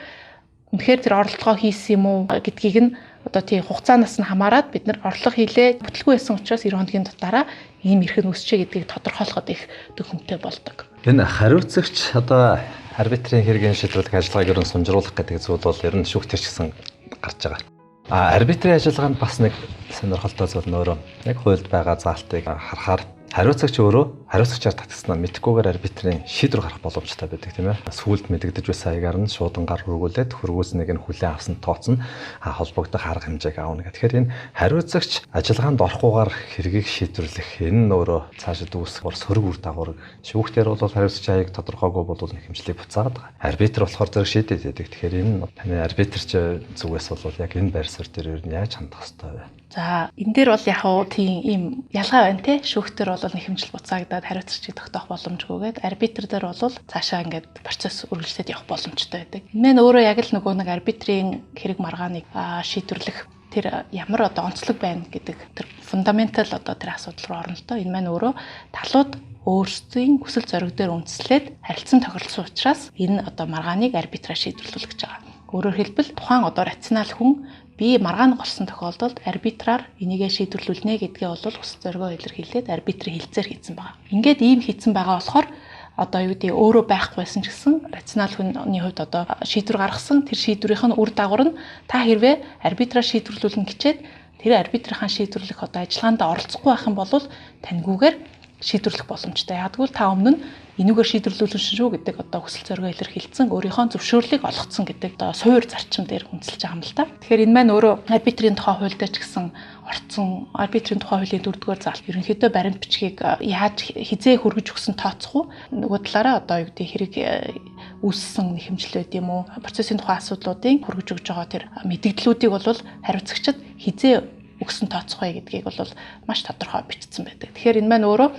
үнэхээр тэр оролдогоо хийсэн юм уу гэдгийг нь одоо тийм хугацаанаас нь хамаарат бид нар орлого хийлээ бүтлгүй байсан учраас 90 хоногийн дотаараа ийм эрх нь үсчээ гэдгийг тодорхойлоход их дүгнэлттэй болдог. Энэ хариуцагч одоо арбитрийн хэрэгэн шийдвэрлэх ажиллагааг ерөн сумжруулах гэдэг зүйл бол ер нь шүүхтэр ч гэсэн гарч байгаа. Арбитрийн ажиллагаанд бас нэг сонирхолтой зүйл нөөрөө яг хуульд байгаа заалтыг харахаар хариуцагч өөрөө хариуцагчаар татгснаа мэдхгүйгээр арбитрийн шийдвэр гарах боломжтой байдаг тийм ээ. Сүүлд мэдэгдэж байсан аягаар нь шуудангаар хөргүүлээд хөргүүлснийг нь хүлээн авсан тооцно холбогдох арга хэмжээг аавна гэх. Тэгэхээр энэ хариуцагч ажиллагаанд орохгүйгээр хэргийг шийдвэрлэх энэ нөөрөө цаашид үүсэх сөрөг үр дагавар шүүхтэр бол хариуцагч аяг тодорхойгүй бол нэг хэмжлийг буцаагаад байгаа. Арбитр болохоор зэрэг шийдээд байдаг. Тэгэхээр энэ таны арбитрч зүгээс бол яг энэ байр суурь дээр юу яаж хандах хэрэгтэй вэ? За энэ дээр бол яг уу тийм ийм ялгаа байна те. Шүүхтэр бол нэг хэмжил буцаагдаад хариуцагчийг тогтоох боломжгүйгээд арбитр дээр бол цаашаа ингээд процесс үргэлжлээд явах боломжтой байдаг. Энэ нь өөрөө яг л нөгөө нэг арбитрийн хэрэг маргааныг шийдвэрлэх тэр ямар одоо онцлог байна гэдэг тэр фундаментал одоо тэр асуудал руу орно л доо. Энэ маань өөрөө талууд өөрсдийн хүсэл зориг дээр үндэслээд харилцан тохиролцсон учраас энэ одоо маргааныг арбитраар шийдвэрлэх гэж байгаа. Өөрөөр хэлбэл тухайн одоо рационал хүн би маргаан голсон тохиолдолд арбитраар энийгээ шийдвэрлүүлнэ гэдгээ бол хүсэл зоригоо илэрхийлээд арбитрийн хилцээр хийсэн байгаа. Ингээд ийм хийсэн байгаа болохоор одоо юу гэдэг өөрөө байхгүйсэн ч гэсэн рационал хүний хувьд одоо шийдвэр гаргасан тэр шийдвэрийнх нь үр дагавар нь та хэрвээ арбитраар шийдвэрлүүлнэ гэчээд тэр арбитрийнхаа шийдвэрлэх одоо ажиллагаанд оролцохгүй байх юм бол таньгүйгээр шийдвэрлэх боломжтой. Яг тэгвэл та өмнө нь энүүгээр шийдвэрлүүлсэн шүү гэдэг одоо хүсэл зоригоо илэрхийлсэн өөрийнхөө зөвшөөрлийг олгоцсон гэдэг одоо суур зарчим дээр үндэслэж байгаа юм л та. Тэгэхээр энэ маань өөрөө арбитрийн тухай хуульд ч гэсэн орцсон арбитрийн тухай хуулийн 4-р заалт ерөнхийдөө баримт бичгийг яаж хизээ хөргөж өгсөн тооцох уу? Нөгөө талаараа одоо юу гэдэг хэрэг үүссэн хэмжил байд юм уу? Процессын тухай асуудлуудын хөргөж өгж байгаа тэр мэдээллүүдийг бол хариуцагчид хизээ өгсөн тооцох бай гэдгийг бол маш тодорхой бичсэн байдаг. Тэгэхээр энэ маань өөрөө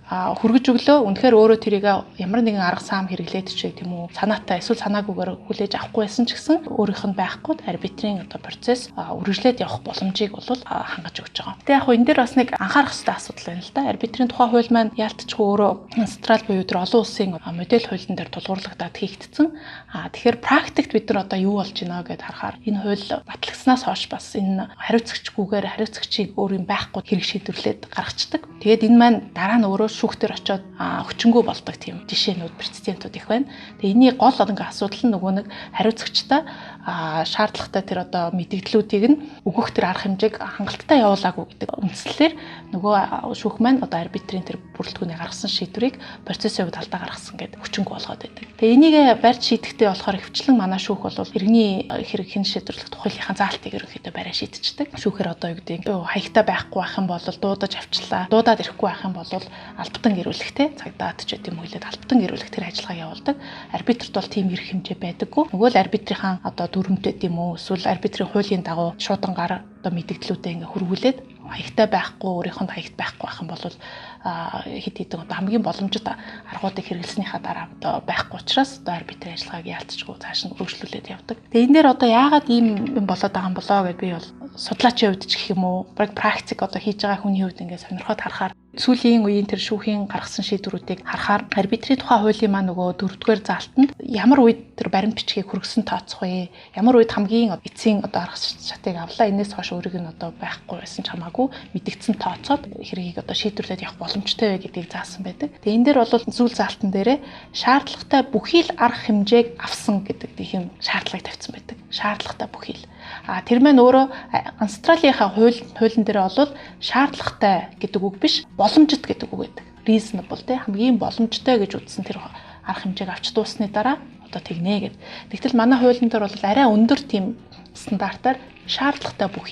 хүргэж өглөө. Үнэхээр өөрөө тэрийг ямар нэгэн арга сам хэрэглээд ч тийм үү санаатай эсвэл санаагүйгээр хүлээж авахгүй байсан ч гэсэн өөрийнх нь байхгүй арбитрийн одоо процесс үргэлжлээд явах боломжийг бол хангаж өгч байгаа. Тэгээ яг энэ дээр бас нэг анхаарах хэрэгтэй асуудал байна л да. Арбитрийн тухай хууль маань яалтчгүй өөрөө Австрал буюу тэр олон улсын модель хуулийн дээр тулгуурлагдаад хийгдсэн. Тэгэхээр практикт бид нар одоо юу болж байна гэдээ харахаар энэ хууль батлагснаас хойш бас энэ хариуцагчгүйгээр хариуцагчийг өөр юм байхгүй хэрэг шийдвэрлээд гаргацдаг. Тэгээд энэ маань дараа нь өөрөө шүүхтэр очиод хүчингү болдог тийм жишээнүүд прецедентууд их байна. Тэгээ энэний гол ингээ асуудал нь нөгөө нэг хариуцагчтай шаардлагатай тэр одоо мэдээллүүдийг нь өгөх тэр арга хэмжээг хангалттай явуулаагүй гэдэг үндслээр нөгөө шүүх маань одоо арбитрийн тэр бүрэлдэхүүний гаргасан шийдвэрийг процессын хувьд алдаа гаргасан гэдэг хүчингү болгоод байдаг. Тэгээ энийг барьж шийдэхдээ болохоор хвчлэн манай шүүх бол иргэний хэрэг хэн шийдвэрлэх тухайлынхаа заалтыг ерөнхийдөө барай шийдчихдэг. Шүүхээр одоо юу гэдэг хаягтай байхгүй байх юм бол дуудаж авчлаа. Дуудаад ирэхгүй байх юм бол албатан гэрүүлэхтэй цагдаад ч гэдэм үйлээд албатан гэрүүлэх тэр ажиллагаа явуулдаг. Арбитрт бол тийм эрх хэмжээ байдаггүй. Нөгөө л арбитрийн одоо дүрмтэй тийм үү эсвэл арбитрийн хуулийн дагуу шуудангаар одоо мэдээллүүдээ ингээ хөрвүүлээд хаягтай байхгүй өөрийнх нь хаягт байхгүй байх юм бол хэд хэдэн одоо хамгийн боломжит аргуудыг хэрэглэснийхаа дараа одоо байхгүй учраас одоо арбитрийн ажиллагааг яалтчгүй цааш нь өргөжлүүлээд явдаг. Тэгээ энэ дээр одоо яагаад ийм юм болоод байгаа юм болоо гэж би бол судлаачийн хувьд ч гэх юм уу практик одоо хийж байгаа хүний хувьд ингээ сонирхоод харахаар сүүлийн үеийн тэр шүүхийн гаргасан шийдвэрүүдийг харахаар арбитрийн тухай хуулийн маань нөгөө 4-р заалтанд ямар үед тэр баримт бичгийг хүргэсэн тооцох вэ? Ямар үед хамгийн эцсийн одоо арга шатыг авлаа. Энээс хойш өөрийг нь одоо байхгүй байсан ч хамаагүй мэдгдсэн тооцоод хэргийг одоо шийдвэрлээд явах боломжтой вэ гэдгийг заасан байдаг. Тэгээ энэ дээр бол зүйл заалтан дээрээ шаардлагатай бүхий л арга хэмжээг авсан гэдэг тийм шаардлагыг тавьсан байдаг. Шаардлагатай бүхий л. Тэр маань өөрөө Австралийнхаа хуулийн дээр бол шаардлагатай гэдэг үг биш, боломжит гэдэг үг байдаг. Reasonable те хамгийн боломжтой гэж үзсэн тэр арга хэмжээг авч дуусны дараа одоо тэгнэ гэд. Тэгтэл манай хуулийн дээр бол арай өндөр тийм стандартаар шаардлагатай бүх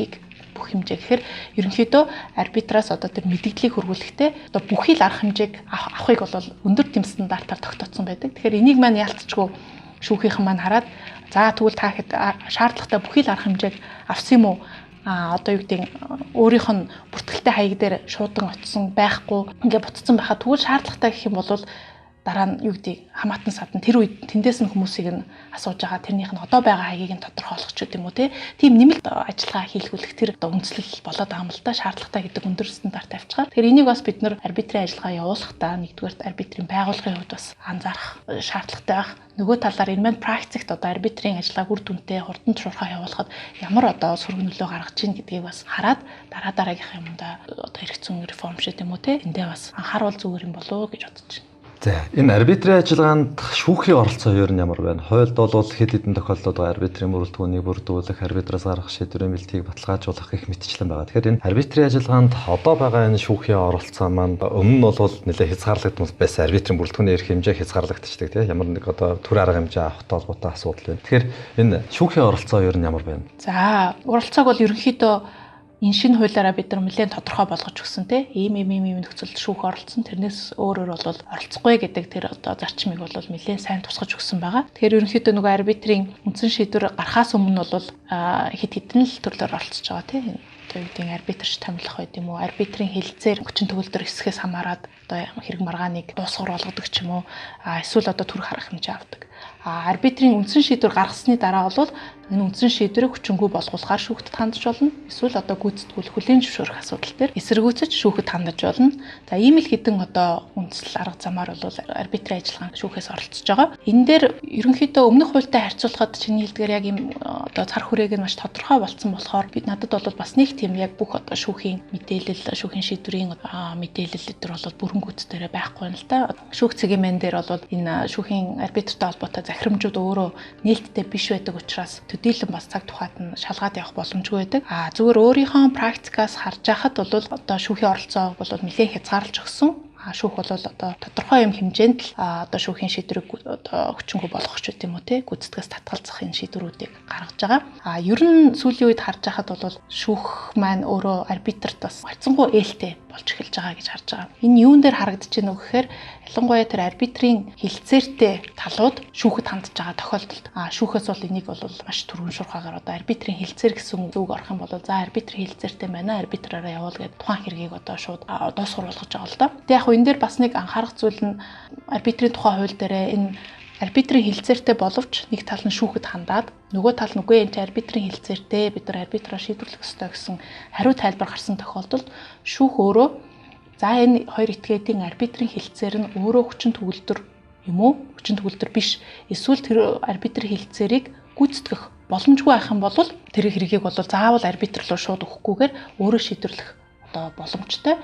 хэмжээ гэхээр ерөнхийдөө арбитраас одоо тэр мэдээллийг хөрвүүлэхдээ одоо бүхий л арга хэмжээг авахыг бол өндөр тийм стандартаар тогтооцсон байдаг. Тэгэхээр энийг маань яалтчгүй шүүхийнхэн маань хараад за тэгвэл та хэд шаардлагатай бүхий л арга хэмжээг авсан юм уу? Одоо юу гэдэг өөрийнх нь бүртгэлтэй хаяг дээр шуудан очсон байхгүй ингээ буцсан байхад тэгвэл шаардлагатай гэх юм бол дараа нь юу гэдэг хамаатан садан тэр үед тэндээс нь хүмүүсийг нь асууж байгаа тэрнийх нь одоо байгаа хаягийг нь тодорхойлох ч гэдэм үү тийм нэмэлт ажиллагаа хийлгүүлэх тэр одоо үндслэл болоод байгаа юм л та шаардлагатай гэдэг өндөр стандарт тавьчихаар тэр энийг бас бид нар арбитрийн ажиллагаа явуулахдаа нэгдүгээрт арбитрийн байгууллагын хувьд бас анзаарах шаардлагатай байх. Нөгөө талаар энэ маань практикт одоо арбитрийн ажиллагааг үр дүнтэй хурдан туршихаа явуулахад ямар одоо сөрөг нөлөө гаргаж ийн гэдгийг бас хараад дараагийнх юмдаа одоо хэрэгцсэн реформ шиг юм уу эндээ бас анхааруул зүгээр юм болоо гэж бодож байна. За энэ арбитрийн ажиллагаанд шүүхийн оролцоо ер нь ямар байна? Хуульд бол хэд хэдэн тохиолдолд арбитрийн бүрэлдэхүүнийг бүрдүүлэх, арбитраас гаргах шийдвэрийн бэлтгийг баталгаажуулах гэх мэтчлэн байгаа. Тэгэхээр энэ арбитрийн ажиллагаанд одоо байгаа энэ шүүхийн оролцоо маань өмнө нь бол нэлээд хязгаарлагдсан байсан. Арбитрийн бүрэлдэхүүний эрх хэмжээ хязгаарлагдчихдаг тийм ямар нэг одоо төр арга хэмжээ авахтай холбоотой асуудал байна. Тэгэхээр энэ шүүхийн оролцоо ер нь ямар байна? За оролцоог бол ерөнхийдөө энэ шинэ хуулиараа бид нар нэлээд тодорхой болгож өгсөн ийм нөхцөлд шүүх оролцсон тэрнээс өөрөөр бол оролцохгүй гэдэг тэр одоо зарчмыг бол нэлээд сайн тусгаж өгсөн байгаа. Тэгэхээр ерөнхийдөө нөгөө арбитрийн үндсэн шийдвэр гарахаас өмнө бол хэд хэдэн л төрлөөр оролцож байгаа одоо юу гэдэг арбитрч томилох байд юм уу арбитрийн хэлэлцээр хүчин төгөлдөр хэсгээс хамаарад одоо хэрэг маргааныг дуусгар болгодог ч юм уу эсвэл одоо төрөх арга хэмжээ авдаг. Арбитрийн үндсэн шийдвэр гаргасны дараа бол энэ үндсэн шийдвэрийг хүчингү болгуулахаар шүүхтэд хандж болно. Эсвэл одоо гүйцэтгүүл хүлээн зөвшөөрөх асуудал дээр эсэргүүцэж шүүхэд хандж болно. За ийм л хэдэн одоо үндсэл арга замаар бол арбитрийн ажиллагаанд шүүхээс оролцож байгаа. Энэ дээр ерөнхийдөө өмнөх хуультай харьцуулахад чиний хэлдгээр яг ийм одоо цар хүрээг нь маш тодорхой болсон болохоор бид надад бол бас нэг тийм яг бүх одоо шүүхийн мэдээлэл, шүүхийн шийдвэрийн мэдээлэл дээр бол бүрэн гүйцэтгээрээ байхгүй юм л да. Шүүх цэгийн дээр бол энэ шүүхийн арбитртай холбоотой захирамжууд өөрөө нээлттэй биш байдаг учраас төдийлөн бас цаг тухайд нь шалгаад явах боломжгүй байдаг. Зүгээр өөрийнхөө практикаас харж байхад бол одоо шүүхийн оролцоог бол нэлээд хязгаарлаж өгсөн. Шүүх бол одоо тодорхой юм хэмжээнд л одоо шүүхийн шийдвэрийг одоо хүчингү болгох ч гэдэм үү гүйцэтгэс татгалзах энэ шийдвэрүүдийг гаргаж байгаа. Ер нь сүүлийн үед харж байхад бол шүүх маань өөрөө арбитрт бас харьцангуй ээлтэй болж эхэлж байгаа гэж харж байгаа. Энэ юун дээр харагдаж байна вэ гэхээр ялангуяа тэр арбитрийн хилцээртэй талууд шүүхэд хандж байгаа тохиолдолд шүүхээс бол энийг бол маш түргэн шуурхаагаар одоо арбитрийн хилцээр гэсэн үг орох юм бол за арбитрийн хилцээртэй байна, арбитраараа явуул гэдэг тухайн хэргийг одоо шууд дуусгар болгож байгаа л доо. Тэг яг энэ дээр бас нэг анхаарах зүйл нь арбитрийн тухай хууль дээрээ энэ арбитрийн хилцээртэй боловч нэг тал нь шүүхэд хандаад нөгөө тал нь үгүй энэ арбитрийн хилцээртэй бид нар арбитраар шийдвэрлэх ёстой гэсэн хариу тайлбар гарсан тохиолдолд шүүх өөрөө за энэ хоёр этгээдийн арбитрийн хилцээр нь өөрөө хүчин төгөлдөр юм уу? Хүчин төгөлдөр биш. Эсвэл тэр арбитрийн хилцээрийг гүйцэтгэх боломжгүй байх юм бол тэр хэргийг бол заавал арбитр руу шууд өгөхгүйгээр өөрөө шийдвэрлэх одоо боломжтой.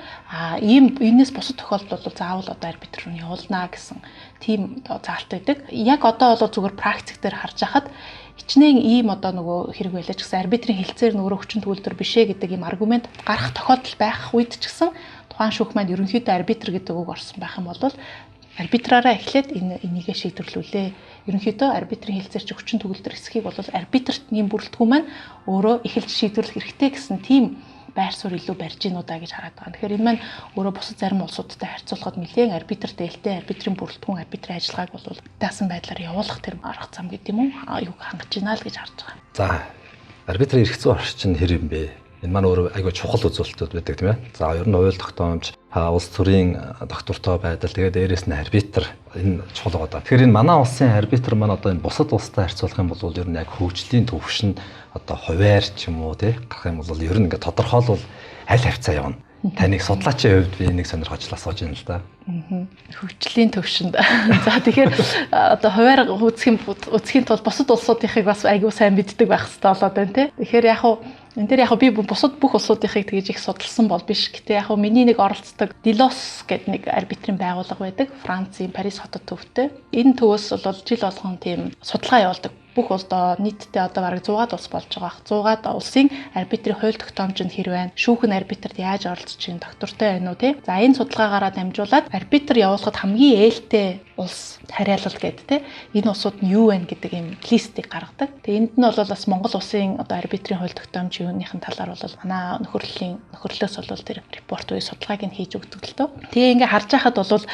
Ийм энэс бусад тохиолдолд бол заавал одоо арбитр руу явуулнаа гэсэн тийм заалт байдаг. Яг одоо бол зүгээр практик дээр харж хахад хичнээн ийм одоо нөгөө хэрэг байлаа ч гэсэн арбитрийн хилцээр нь өөрөө хүчин төгөлдөр бишээ гэдэг ийм аргумент гарах тохиолдол байх үед ч гэсэн тухайн шүүх маань ерөнхийдөө арбитр гэдэг үг орсон байх юм бол арбитраараа эхлээд энийгээ шийдвэрлүүлээ. Ерөнхийдөө арбитрийн хилцээр чи хүчин төгөлдөр эсхийг бол арбитрт ийм бүрэлдэхүүн маань өөрөө эхэлж шийдвэрлэх хэрэгтэй гэсэн тийм байр суурь илүү барьж гинүү да гэж хараад байгаа. Тэгэхээр энэ маань өөрөө бусад зарим улсуудтай харьцуулахад нэлээд арбитр дээлтэй арбитрийн бүрэлдэхүүн арбитрийн ажиллагааг бол даасан байдлаар явуулах тэр арга зам гэдэг юм уу? Аюуг хангаж гинаа л гэж харж байгаа. За арбитрийн эрх зүйн орчин хэр юм бэ? Энэ маань өөрөө айгүй чухал үзүүлэлтүүд байдаг тийм ээ. За ер нь хууль тогтоомж улс төрийн доктортой байдал тэгээд дээрэс нь арбитр энэ чухал байгаа. Тэгэхээр энэ манай улсын арбитр маань одоо энэ бусад улстай харьцуулах юм бол ер нь яг хөгжлийн төвшин одоо хуваар ч юм уу тий гарах юм бол ер нь ингээд тодорхойлвол аль хавцаа явна. Таныг судлаачийн хувьд би нэг сонирхож асууж байна л да. Хөгжлийн төвшөнд. За тэгэхээр одоо хуваар үзэхийн тулд бусад улсуудынхыг бас айгүй сайн мэддэг байх хэрэгтэй болоод байна тий. Тэгэхээр яг хуу энэ дээр яг би бусад бүх улсуудынхыг тэгж их судалсан бол биш. Гэтэ яг миний нэг оролцдог Delos гэдэг нэг арбитрийн байгууллага байдаг. Францын Парис хотод төвтэй. Энэ төвөөс бол жил болгон тийм судалгаа явуулдаг. Бүх улсдоо нийтдээ одоо бараг 100-аад улс болж байгаа. 100-аад улсын арбитрийн хууль тогтоомжинд хэр байна? Шүүх нь арбитрт яаж оролцож чинь доктортой байна уу те? За энэ судалгаагаараа дамжуулаад арбитр явуулахад хамгийн ээлтэй улс хариалал гэдэг те. Энэ улсууд нь юу вэ гэдэг юм листийг гаргадаг. Тэгээ энд нь бол бас Монгол улсын одоо арбитрийн хууль тогтоомж юуныхын талаар бол манай нөхөрлөлөөс бол тэр репорт үе судалгааг нь хийж өгдөг л дөө. Тэгээ ингээ харж байхад бол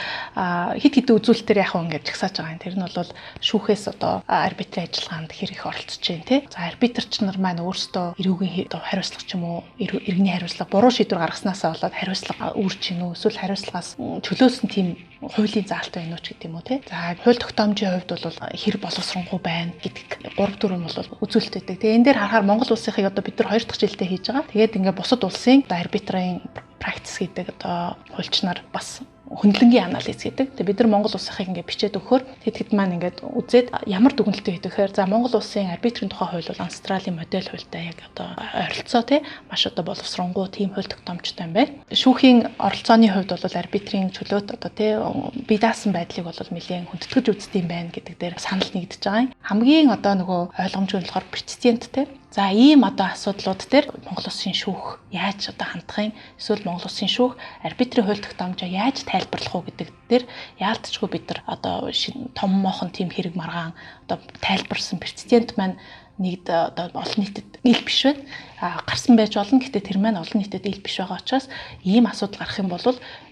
хит хэдэн үзүүлэлтээр яг ингээ жагсааж байгаа юм. Тэр нь бол шүүхээс одоо арбитрийн ажиллагаанд хэр их оролцож байна те. За арбитрч нар маань өөрсдөө эрүүгийн хариуцлага ч юм уу иргэний хариуцлага буруу шийдвэр гаргаснасаа болоод хариуцлага үүрч гинөө эсвэл хариуцлагаас чөлөөсөн тийм хуулийн заалт байна уу ч гэдэг юм уу те. За хууль тогтоомжийн хувьд бол хэр боловсронгуй байна гэдэг 3-4 бол үзүүлэлт байдаг. Тэгээ энэ дээр харахаар Монгол улсынхыг одоо бид нар 2 дахь жилдээ хийж байгаа. Тэгээд ингээ бусад улсын одоо арбитрийн практис гэдэг одоо хуульчнаар бас хөндлөнгийн анализ гэдэг. Тэгээ бид нар Монгол улсынхыг ингээ бичээд өгөхөөр тэгэд маань ингээд үзээд ямар дүгнэлттэй хийдэг гэхээр за Монгол улсын арбитрийн тухай хууль бол Австралийн модель хуультай яг одоо ойролцоо тий маш одоо боловсронгуй тийм хууль тогтоомжтой юм байна. Шүүхийн оролцооны хувьд бол арбитрийн чөлөөт одоо тий бие даасан байдлыг бол нэлээд хүндэтгэж үздэг юм байна гэдэг дээр санал нэгдэж байгаа юм. Хамгийн одоо нөгөө ойлгомжгүй нь болохоор прецедент тий. За ийм одоо асуудлууд дээр Монгол улсын шүүх яаж одоо хандах юм? Эсвэл Монгол улсын шүүх арбитрийн хууль тогтоомжоо яаж тайлбарлах уу гэдэг дээр яалтчгүй бид нар одоо том мохон тийм хэрэг маргаан одоо тайлбарсан прецедент маань нэгд одоо олон нийтэд ил биш байна. Гарсан байж болно. Гэхдээ тэр маань олон нийтэд ил биш байгаа учраас ийм асуудал гарах юм бол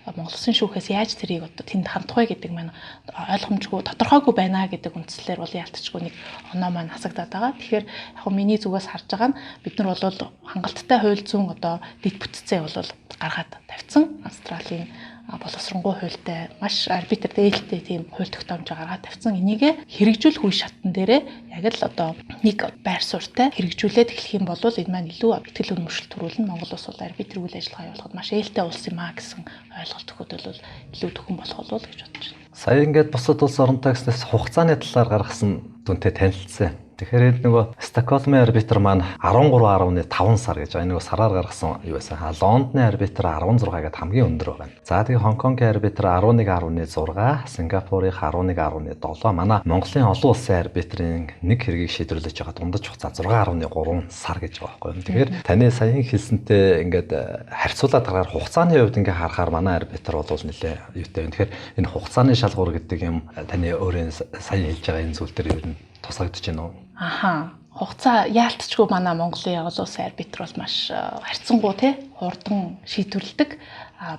Монгол улсын шүүхээс яаж тэрийг одоо тэнд хандах вэ гэдэг маань ойлгомжгүй тодорхойгүй байна гэдэг үндслээр бол яалтчгүй нэг оноо маань хасагдаад байгаа. Тэгэхээр яг миний зүгээс харж байгаа нь бид нар бол хангалттай хууль зүйн одоо дэд бүтцээ бол гаргаад тавьсан. Австралийн боловсронгуй хуультай маш арбитр дээлтэй тийм хууль тогтоомж гаргаад тавьсан. Энийг хэрэгжүүлэх үе шатн дээрээ яг л одоо нэг байр суурьтай хэрэгжүүлээд эхлэх юм бол энэ маань илүү ихтгэл өнөмшөлт төрүүлнэ. Монгол улс бол арбитр үйл ажиллагаа явуулахад маш ээлтэй улс юм а гэсэн ойлголт өгөхөд бол илүү төхөн болох болов уу гэж бодож байна. Сая ингээд бусад улс оронтой гэснээс хугацааны талаар гаргасан дүнтэй танилцсан. Тэгэхээр энэ нөгөө Стокгольмын арбитр маань 13.5 сар гэж байгаа. Нөгөө сараар гаргасан юу байсан. Лондонын арбитр 16 гэдэг хамгийн өндөр байна. За тэгээ Хонконгийн арбитр 11.6, Сингапурын 11.7, манай Монголын олон улсын арбитрийн нэг хэргийг шийдвэрлэж байгаа дундаж хугацаа 6.3 сар гэж байгаа байхгүй юу. Тэгэхээр таны саяхан хэлсэнтэй ингээд харьцуулаад гараар хугацааны хувьд ингээд харахаар манай арбитр бол нэлээ юутай байна. Тэгэхээр энэ хугацааны шалгуур гэдэг юм таны өөрийн сая хэлж байгаа энэ зүйл дээр ер нь тусгагдж байна уу? Аха. Хугацаа яалтчгүй манай Монголын олон улсын арбитр бол маш харьцангуй тий хурдан шийдвэрлэдэг.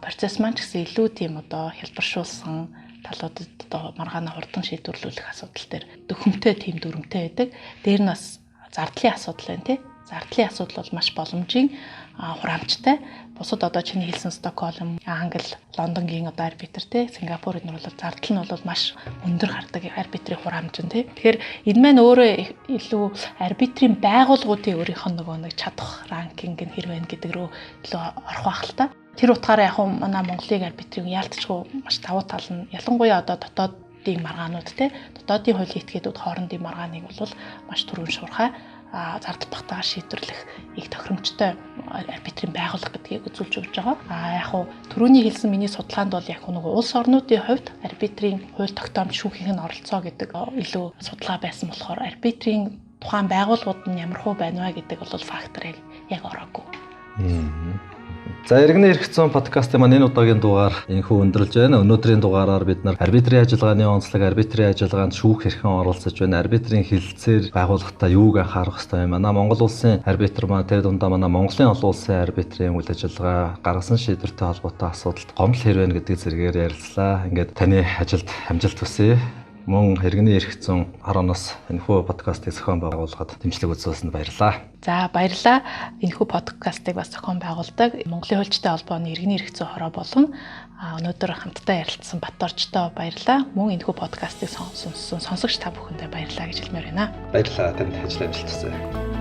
процесс маань ч гэсэн илүү тийм одоо хялбаршуулсан талуудад одоо маргаана хурдан шийдвэрлүүлэх асуудал дээр дөхөмтэй тийм дүрмтэй байдаг. Дээр нь бас зардлын асуудал байна тий. Зардлын асуудал бол маш боломжийн хураамжтай. Бусад одоо чиний хэлсэн Стокгольм, Англи, Лондонгийн одоо арбитр тий, Сингапурын бол зардал нь бол маш өндөр гардаг арбитрийн хураамж нь тий. Тэгэхээр энэ маань өөрөө илүү арбитрийн байгууллагуудын өөрийнх нь нэг чадах ранкинг нь хэр байна гэдэг рүү илүү орох байх л та. Тэр утгаараа яг манай Монголын арбитрийн яалтчгүй маш давуу тал нь ялангуяа одоо дотоодын маргаанууд тий, дотоодын хуулийн этгээдүүд хоорондын маргааныг бол маш түрүүн шуурхай зардал багтаагаар шийдвэрлэх их тохиромжтой арбитрийн байгууллага гэдгийг үзүүлж өгч байгаа. Яг хуу түрүүний хэлсэн миний судалгаанд бол яг нэг улс орнуудын хувьд арбитрийн хууль тогтоомж шүүхийн оролцоо гэдэг илүү судалгаа байсан болохоор арбитрийн тухайн байгууллагууд нь ямар хөө байна вэ гэдэг бол фактор яг ороогүй. За иргэний эрх зүйн подкастын маань энэ удаагийн дугаар энэхүү өндөрлж байна. Өнөөдрийн дугаараар бид нар арбитрийн ажиллагааны онцлог, арбитрийн ажиллагаанд шүүх хэрхэн оролцож байна, арбитрийн хэлэлцээр байгууллагатаа юуг анхаарах ёстой юм. Манай Монгол улсын арбитр маань тэр дундаа манай Монголын олон улсын арбитрийн үйл ажиллагаа гаргасан шийдвэртэй холбоотой асуудалд гомдол хэрвэн гэдэг зэрэгээр ярилцлаа. Ингээд таны ажилд амжилт хүсье. Мөн иргэний эрх зүйн 10 оноос энэхүү подкастыг зохион байгуулахад дэмжлэг үзүүлсэнд баярлалаа. За баярлалаа. Энэхүү подкастыг бас зохион байгуулдаг Монголын хуульчтай холбооны иргэний эрх зүйн хороо болон өнөөдөр хамтдаа ярилцсан Баторчтой баярлалаа. Мөн энэхүү подкастыг сонссон сонсогч та бүхэндээ баярлалаа гэж хэлмээр байна. Баярлалаа. Танд ажил амжилт хүсье.